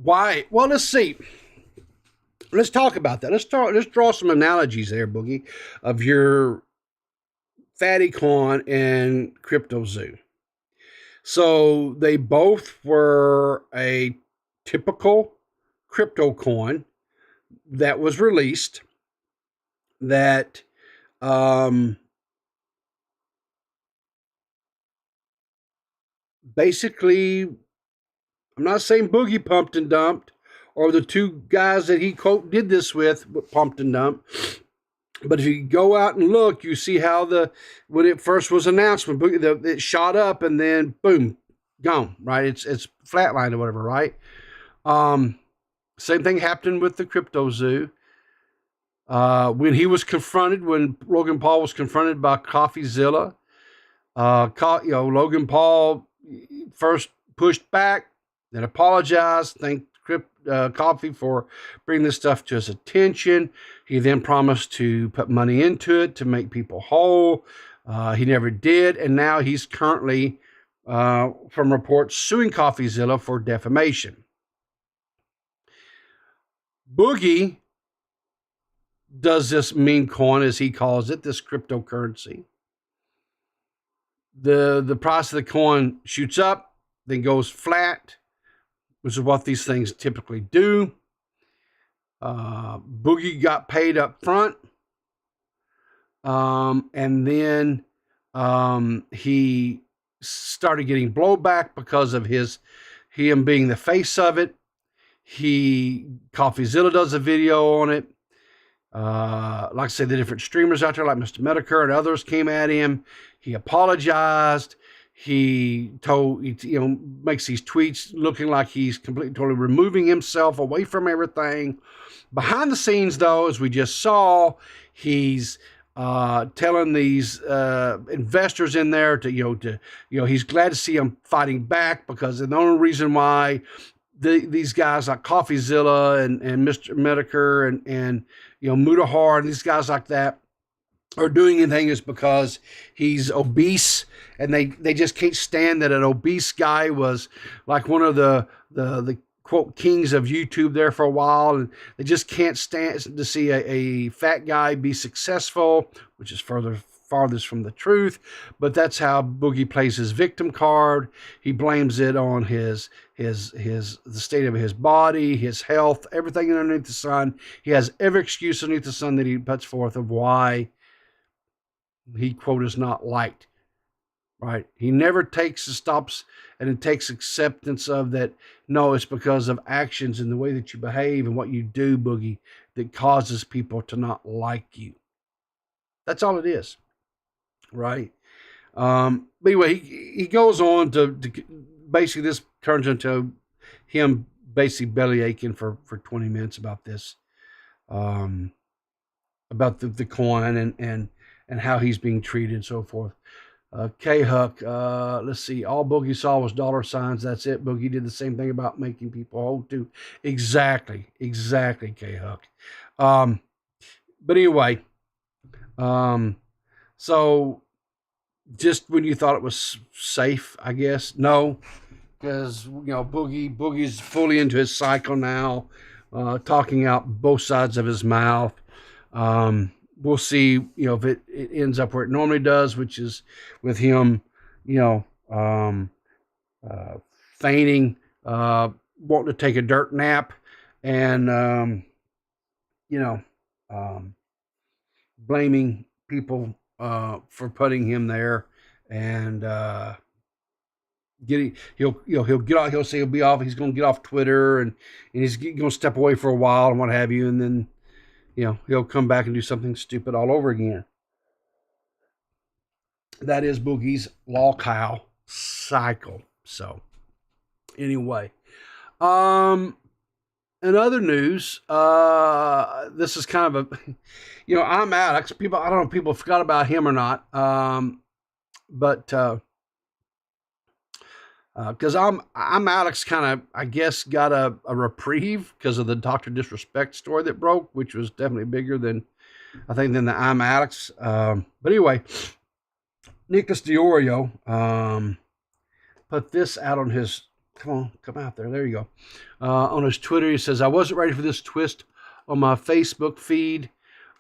Why? Well, let's see. Let's talk about that. Let's draw some analogies there, Boogie, of your fatty coin and crypto zoo. So they both were a typical crypto coin that was released that basically, I'm not saying Boogie pumped and dumped, or the 2 guys that he quote did this with pumped and dumped. But if you go out and look, you see how when it first was announced, it shot up and then boom, gone, right? It's flatlined or whatever, right? Same thing happened with the crypto zoo. When Logan Paul was confronted by CoffeeZilla, Logan Paul first pushed back, then apologized, thanked Coffee for bringing this stuff to his attention. He then promised to put money into it to make people whole. He never did, and now he's currently, from reports, suing CoffeeZilla for defamation. Boogie does this meme coin, as he calls it, this cryptocurrency. The price of the coin shoots up, then goes flat, which is what these things typically do. Boogie got paid up front. And then he started getting blowback because of him being the face of it. CoffeeZilla does a video on it. Like I said, the different streamers out there, like Mr. Medicare and others, came at him. He apologized. He makes these tweets looking like he's completely, totally removing himself away from everything. Behind the scenes, though, as we just saw, he's telling these investors in there he's glad to see them fighting back, because the only reason why these guys like CoffeeZilla and Mr. Medicare and Mutahar and these guys like that are doing anything is because he's obese, and they just can't stand that an obese guy was like one of the quote kings of YouTube there for a while, and they just can't stand to see a fat guy be successful, which is farthest from the truth. But that's how Boogie plays his victim card. He blames it on the state of his body, his health, everything underneath the sun. He has every excuse underneath the sun that he puts forth of why he, quote, is not liked, right? He never stops and it takes acceptance of that. No, it's because of actions and the way that you behave and what you do, Boogie, that causes people to not like you. That's all it is, right? But anyway, he goes on to basically, this turns into him basically belly aching for 20 minutes about this, about the coin and how he's being treated and so forth. K-Huck, let's see. All Boogie saw was dollar signs. That's it. Boogie did the same thing about making people whole too. Exactly, K-Huck. But anyway, so just when you thought it was safe, I guess, no, because Boogie's fully into his cycle now, talking out both sides of his mouth. We'll see, if it ends up where it normally does, which is with him, feigning, wanting to take a dirt nap, and blaming people for putting him there, and he'll get off. He'll say he'll be off. He's going to get off Twitter, and he's going to step away for a while and what have you, and then he'll come back and do something stupid all over again. That is Boogie's lolcow cycle. So anyway, in other news, this is kind of I'm Alex. I don't know if people forgot about him or not. But because I'm Alex kind of, I guess, got a reprieve because of the Dr. Disrespect story that broke, which was definitely bigger than the I'm Alex. But anyway, Nicholas Diorio put this out on his, come out there you go. On his Twitter, he says, "I wasn't ready for this twist on my Facebook feed.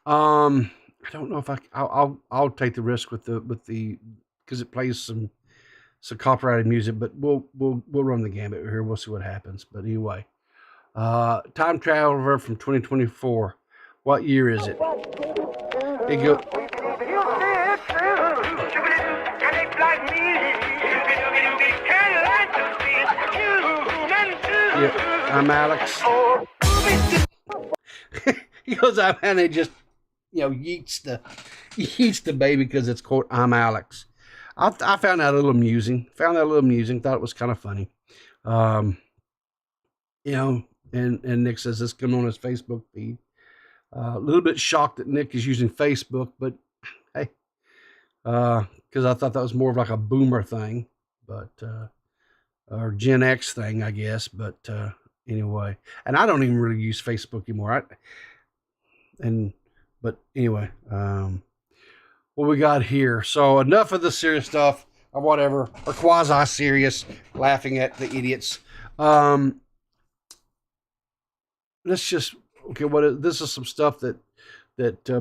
I don't know if I'll take the risk with the because it plays some copyrighted music, but we'll run the gambit here. We'll see what happens. But anyway, time traveler from 2024. What year is it? I'm Alex. He goes out and he just yeets the baby because it's quote I'm Alex. I found that a little amusing. Thought it was kind of funny. And Nick says this coming on his Facebook feed. A little bit shocked that Nick is using Facebook, but hey, because I thought that was more of like a boomer thing. But or Gen X thing, I guess. But anyway, and I don't even really use Facebook anymore. But anyway, what we got here. So enough of the serious stuff or whatever, or quasi-serious, laughing at the idiots. Let's just, okay, this is some stuff that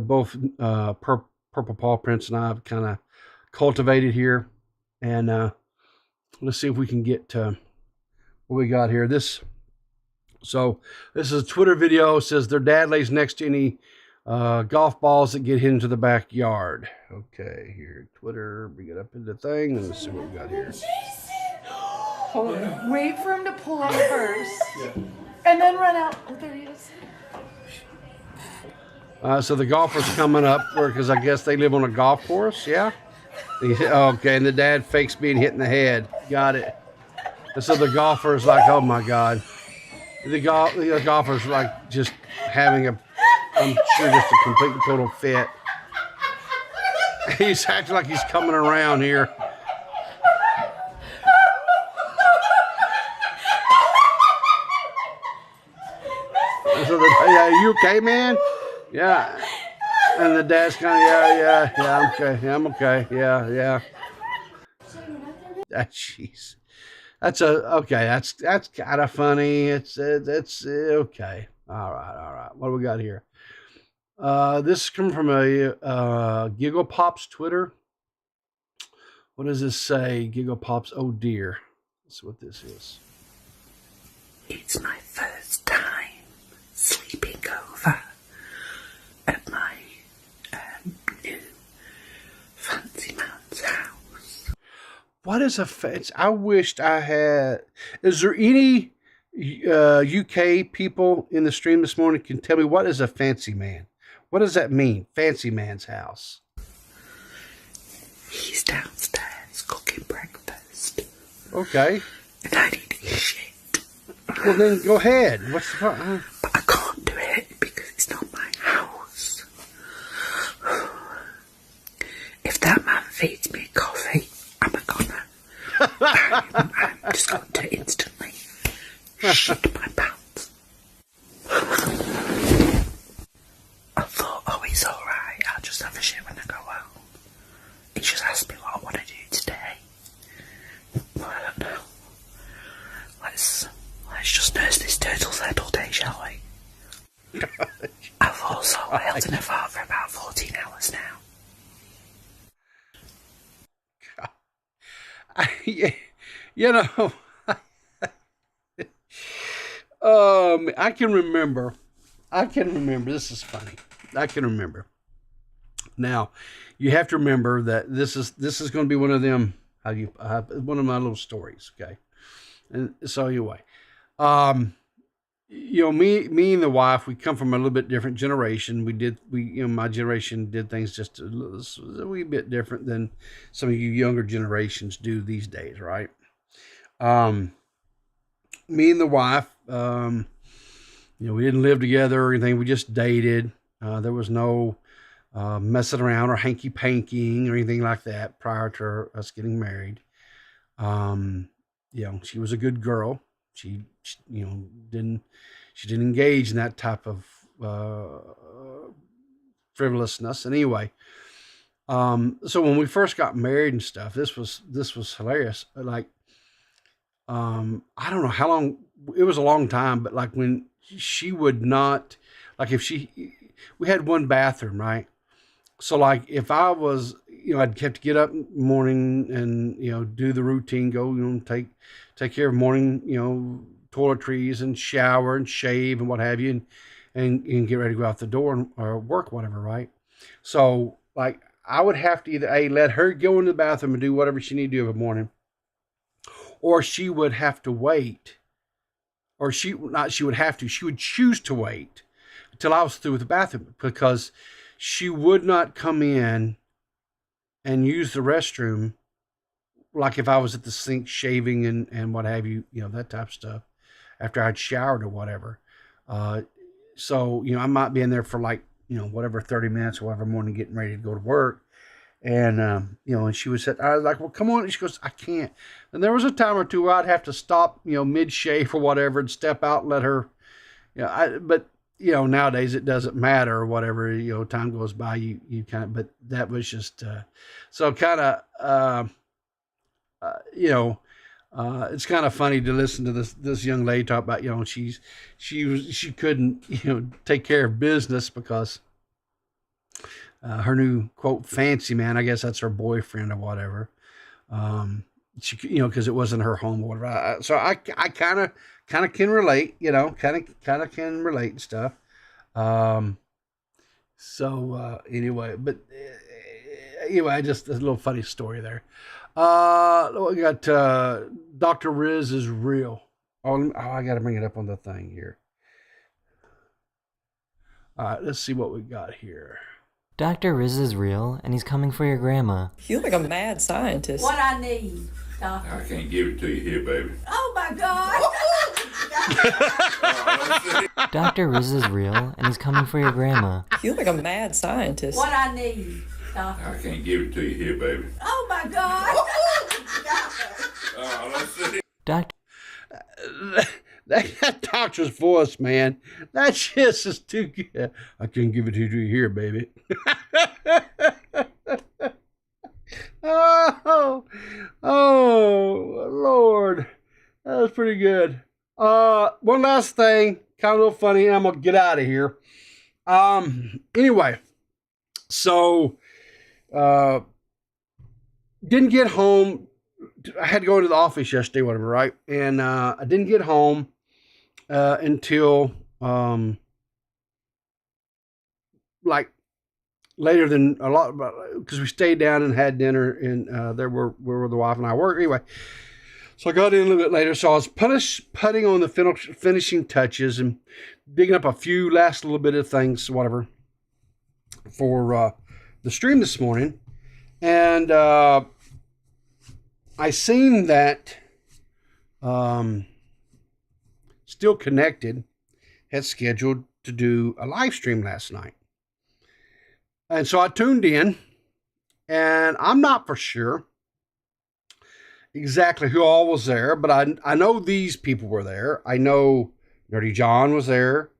both Purple Paw Prince and I have kind of cultivated here. And let's see if we can get what we got here. This is a Twitter video. It says their dad lays next to any golf balls that get hit into the backyard. Okay, here, Twitter, bring it up into the thing, and let's see what we got here. Hold on. Wait for him to pull out first. And then run out. Oh, there he is. So the golfer's coming up, because I guess they live on a golf course, yeah? Okay, and the dad fakes being hit in the head. Got it. And so the golfer's like, oh my God. The golfer's like just having I'm sure just a complete and total fit. He's acting like he's coming around here. So you okay, man? Yeah. And the dad's kind of, yeah, I'm okay, yeah. Jeez. That's kind of funny. It's okay. All right. What do we got here? This is coming from a Giggle Pops Twitter. What does this say? Giggle Pops, oh dear. That's what this is. It's my first time sleeping over at my new fancy man's house. What is a fancy? I wished I had. Is there any UK people in the stream this morning can tell me what is a fancy man? What does that mean? Fancy man's house. He's downstairs cooking breakfast. Okay. And I need to shit. Well, then go ahead. What's the problem? But I can't do it because it's not my house. If that man feeds me coffee, I'm a goner. I'm just going to instantly shit my pants. I thought, oh, it's alright, I'll just have a shit when I go home. He just asked me what I want to do today. Well, I don't know. Let's just nurse this turtle's head all day, shall we? I've also held in a fart for about 14 hours now. You know, I can remember. This is funny. I can remember. Now, you have to remember that this is going to be one of them. One of my little stories. Okay, and so anyway, me and the wife, we come from a little bit different generation. My generation did things just a wee bit different than some of you younger generations do these days, right? Me and the wife, we didn't live together or anything. We just dated. There was no messing around or hanky-pankying or anything like that prior to us getting married. She was a good girl. She didn't engage in that type of frivolousness. And anyway, so when we first got married and stuff, this was hilarious. Like, I don't know how long, it was a long time, but like when she would not, like we had one bathroom, right? So like if I was, I'd have to get up in the morning and, do the routine, go, take care of morning, toiletries and shower and shave and what have you, and get ready to go out the door or work, whatever, right? So like I would have to either let her go into the bathroom and do whatever she needed to do every morning, or she would have to wait, or she would choose to wait until I was through with the bathroom, because she would not come in and use the restroom like if I was at the sink shaving and what have you, that type of stuff, after I'd showered or whatever. So, I might be in there for like, whatever, 30 minutes or whatever morning, getting ready to go to work. And, and she was I was like, well, come on. And she goes, I can't. And there was a time or two where I'd have to stop, mid shave or whatever and step out and let her, but nowadays it doesn't matter or whatever, time goes by, you kind of, but that was just, so kind of, it's kind of funny to listen to this young lady talk about, she couldn't, take care of business because, her new quote fancy man, I guess that's her boyfriend or whatever. She, cause it wasn't her home or whatever. So I kind of can relate, kind of can relate and stuff. Anyway, but anyway, just a little funny story there. We got, Dr. Riz is real. Oh, I got to bring it up on the thing here. All right, let's see what we got here. Dr. Riz is real, and he's coming for your grandma. You're like a mad scientist. What I need, doctor. I can't give it to you here, baby. Oh my God. Dr. Riz is real, and he's coming for your grandma. You're like a mad scientist. What I need, doctor. I can't give it to you here, baby. Oh my God. Let's see. Doctor. That doctor's voice, man. That just is too good. I can't give it to you here, baby. oh, Lord. That was pretty good. One last thing, kind of a little funny, and I'm going to get out of here. Anyway, so, didn't get home. I had to go into the office yesterday, whatever, right? And I didn't get home until like later than a lot, because we stayed down and had dinner, and there where the wife and I work anyway. So I got in a little bit later. So I was putting on the finishing touches and digging up a few last little bit of things, whatever, for the stream this morning, and I seen that Still Connected had scheduled to do a live stream last night. And so I tuned in, and I'm not for sure exactly who all was there, but I know these people were there. I know Nerdy John was there,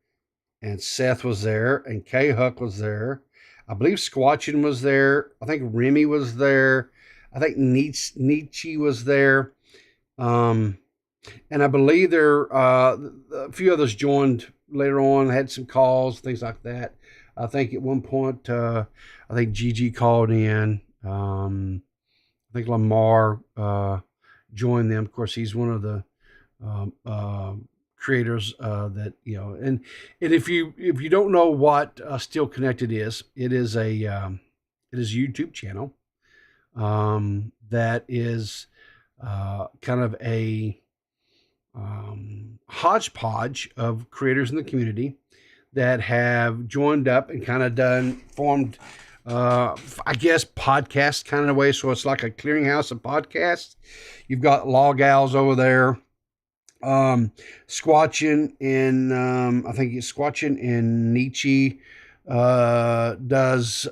and Seth was there, and K Huck was there. I believe Squatchin was there. I think Remy was there. I think Nietzsche was there. And I believe there a few others joined later on, had some calls, things like that. I think at one point, I think Gigi called in. I think Lamar joined them. Of course, he's one of the creators that, and if you don't know what Still Connected is, it is a YouTube channel that is kind of a hodgepodge of creators in the community that have joined up and kind of formed I guess podcast kind of way. So it's like a clearinghouse of podcasts. You've got Log Owls over there. Squatchin and I think it's Squatchin and Nietzsche does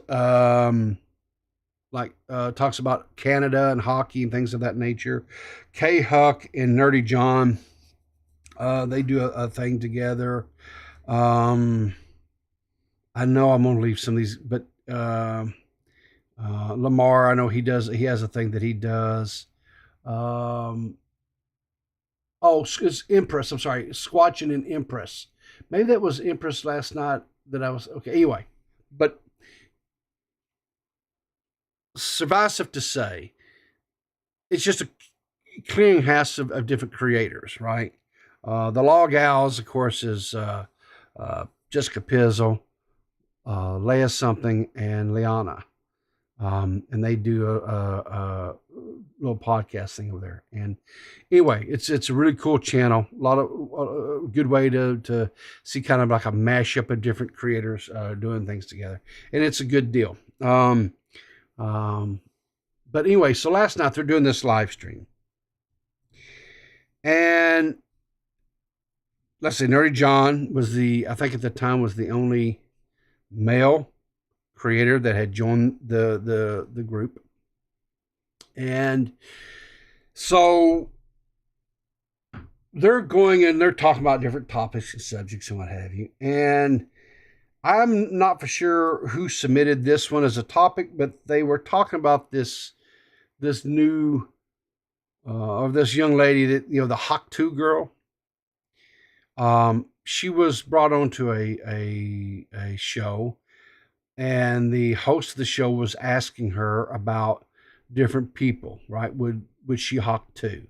talks about Canada and hockey and things of that nature. K Huck and Nerdy John, they do a thing together. I know I'm gonna leave some of these, but Lamar, I know he has a thing that he does. It's Empress. I'm sorry, Squatchin and Empress. Maybe that was Empress last night that I was okay. Anyway, but suffice it to say, it's just a clearinghouse of different creators, right? The Log Owls, of course, is Jessica Pizzle, Leia something, and Liana. And they do a little podcast thing over there. And anyway, it's a really cool channel. A lot of good way to see kind of like a mashup of different creators doing things together. And it's a good deal. But anyway, so last night they're doing this live stream. And let's say Nerdy John was I think at the time was the only male creator that had joined the group. And so they're going and they're talking about different topics and subjects and what have you. And I'm not for sure who submitted this one as a topic, but they were talking about this new of this young lady that, the Hawk 2 girl. She was brought onto a show, and the host of the show was asking her about different people, right? Would she Hawk 2?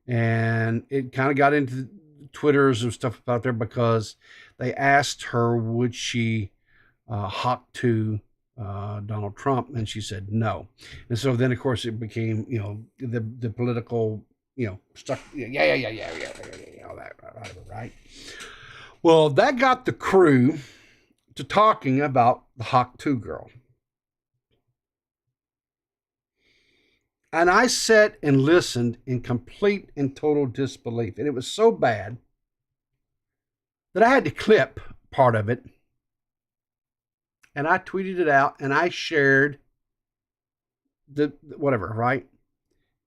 And it kind of got into Twitters and stuff out there because they asked her, would she Hawk 2 Donald Trump? And she said no. And so then, of course, it became, the political, stuff. Yeah, all that, right? Well, that got the crew to talking about the Hawk 2 girl. And I sat and listened in complete and total disbelief. And it was so bad that I had to clip part of it. And I tweeted it out and I shared the whatever, right?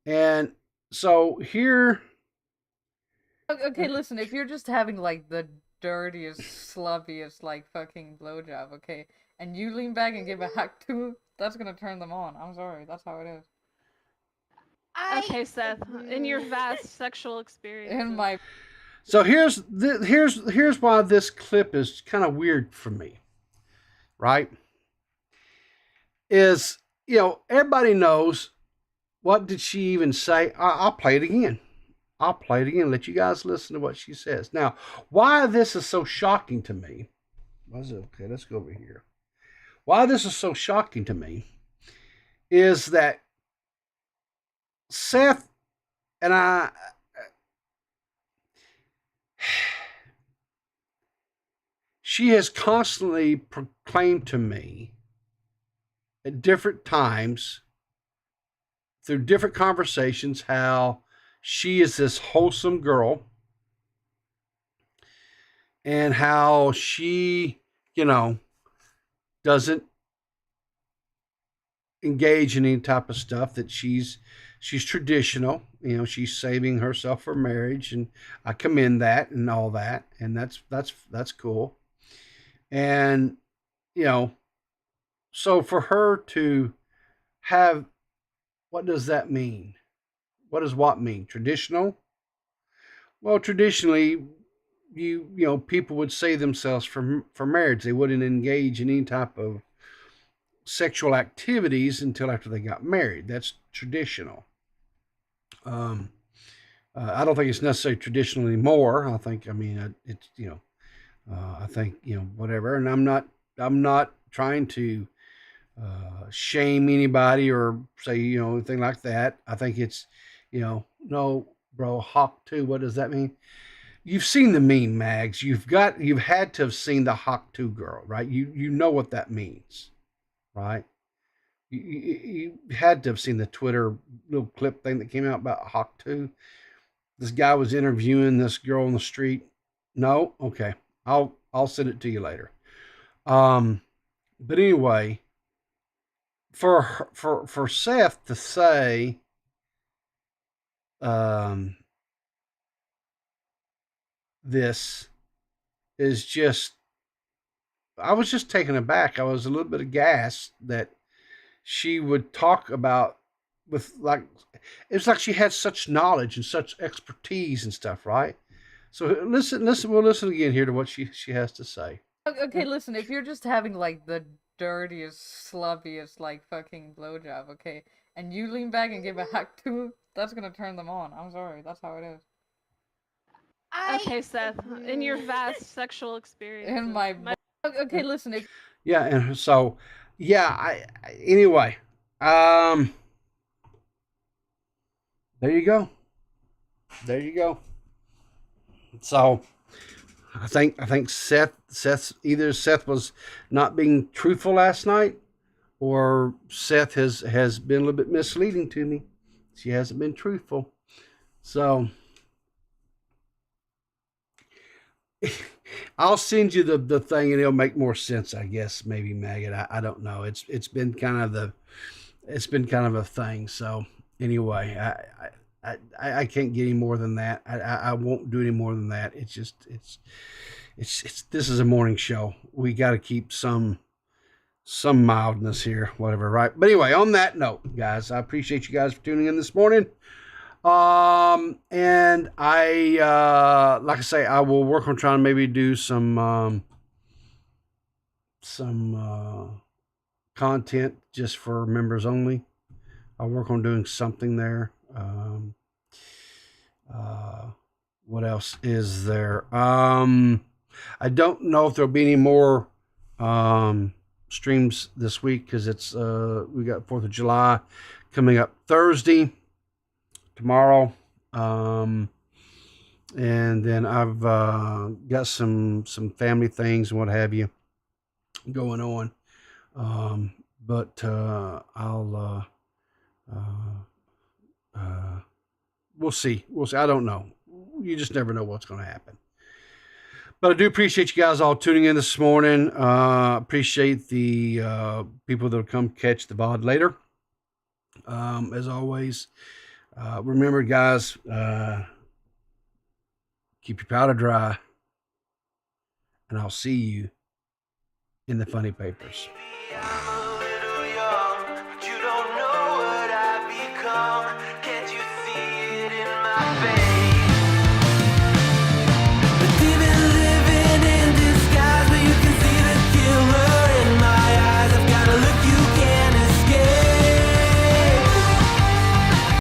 And so here. Okay, listen, if you're just having like the dirtiest, slubbiest, like fucking blowjob, okay, and you lean back and give a hack to, that's gonna turn them on. I'm sorry, that's how it is. Okay, Seth, in your vast sexual experience. In my. So here's why this clip is kind of weird for me, right? Is, everybody knows, what did she even say? I'll play it again. Let you guys listen to what she says. Now, why this is so shocking to me, okay, let's go over here. Why this is so shocking to me is that Seth and I, she has constantly proclaimed to me at different times through different conversations how she is this wholesome girl and how she, doesn't engage in any type of stuff, that she's traditional, she's saving herself for marriage, and I commend that and all that, and that's cool. And so for her to have, what does that mean? What does what mean? Traditional? Well, traditionally, people would save themselves for marriage. They wouldn't engage in any type of sexual activities until after they got married. That's traditional. I don't think it's necessarily traditional anymore. I think, it's, I think, whatever. And I'm not trying to shame anybody or say, anything like that. I think it's, no, bro, Hawk 2, what does that mean? You've seen the meme, Mags. You've had to have seen the Hawk 2 girl, right? You know what that means, right? You had to have seen the Twitter little clip thing that came out about Hawk 2. This guy was interviewing this girl on the street. No? Okay. I'll send it to you later. But anyway, for Seth to say, this is just, I was just taken aback. I was a little bit aghast that she would talk about with, like, it's like she had such knowledge and such expertise and stuff, right? So listen, we'll listen again here to what she has to say. Okay, listen, if you're just having like the dirtiest, slubbiest, like fucking blowjob, okay, and you lean back and give a hack to, that's gonna turn them on. I'm sorry, that's how it is. Okay, Seth, in your vast sexual experience. In my. Okay, listen, if. Yeah, and so, yeah, anyway, there you go. There you go. So, I think Seth was not being truthful last night, or Seth has been a little bit misleading to me. She hasn't been truthful. So I'll send you the thing and it'll make more sense, I guess. Maybe, Maggot. I don't know. It's been kind of a thing. So anyway, I can't get any more than that. I won't do any more than that. It's this is a morning show. We got to keep some mildness here, whatever, right? But anyway, on that note, guys, I appreciate you guys for tuning in this morning. And I, like I say, I will work on trying to maybe do some content just for members only. I'll work on doing something there. What else is there? I don't know if there'll be any more, streams this week, because it's, we got 4th of July coming up Thursday, tomorrow. And then I've got some family things and what have you going on. But I'll we'll see. I don't know. You just never know what's going to happen. But I do appreciate you guys all tuning in this morning. Appreciate the people that'll come catch the VOD later. As always, remember, guys, keep your powder dry, and I'll see you in the funny papers.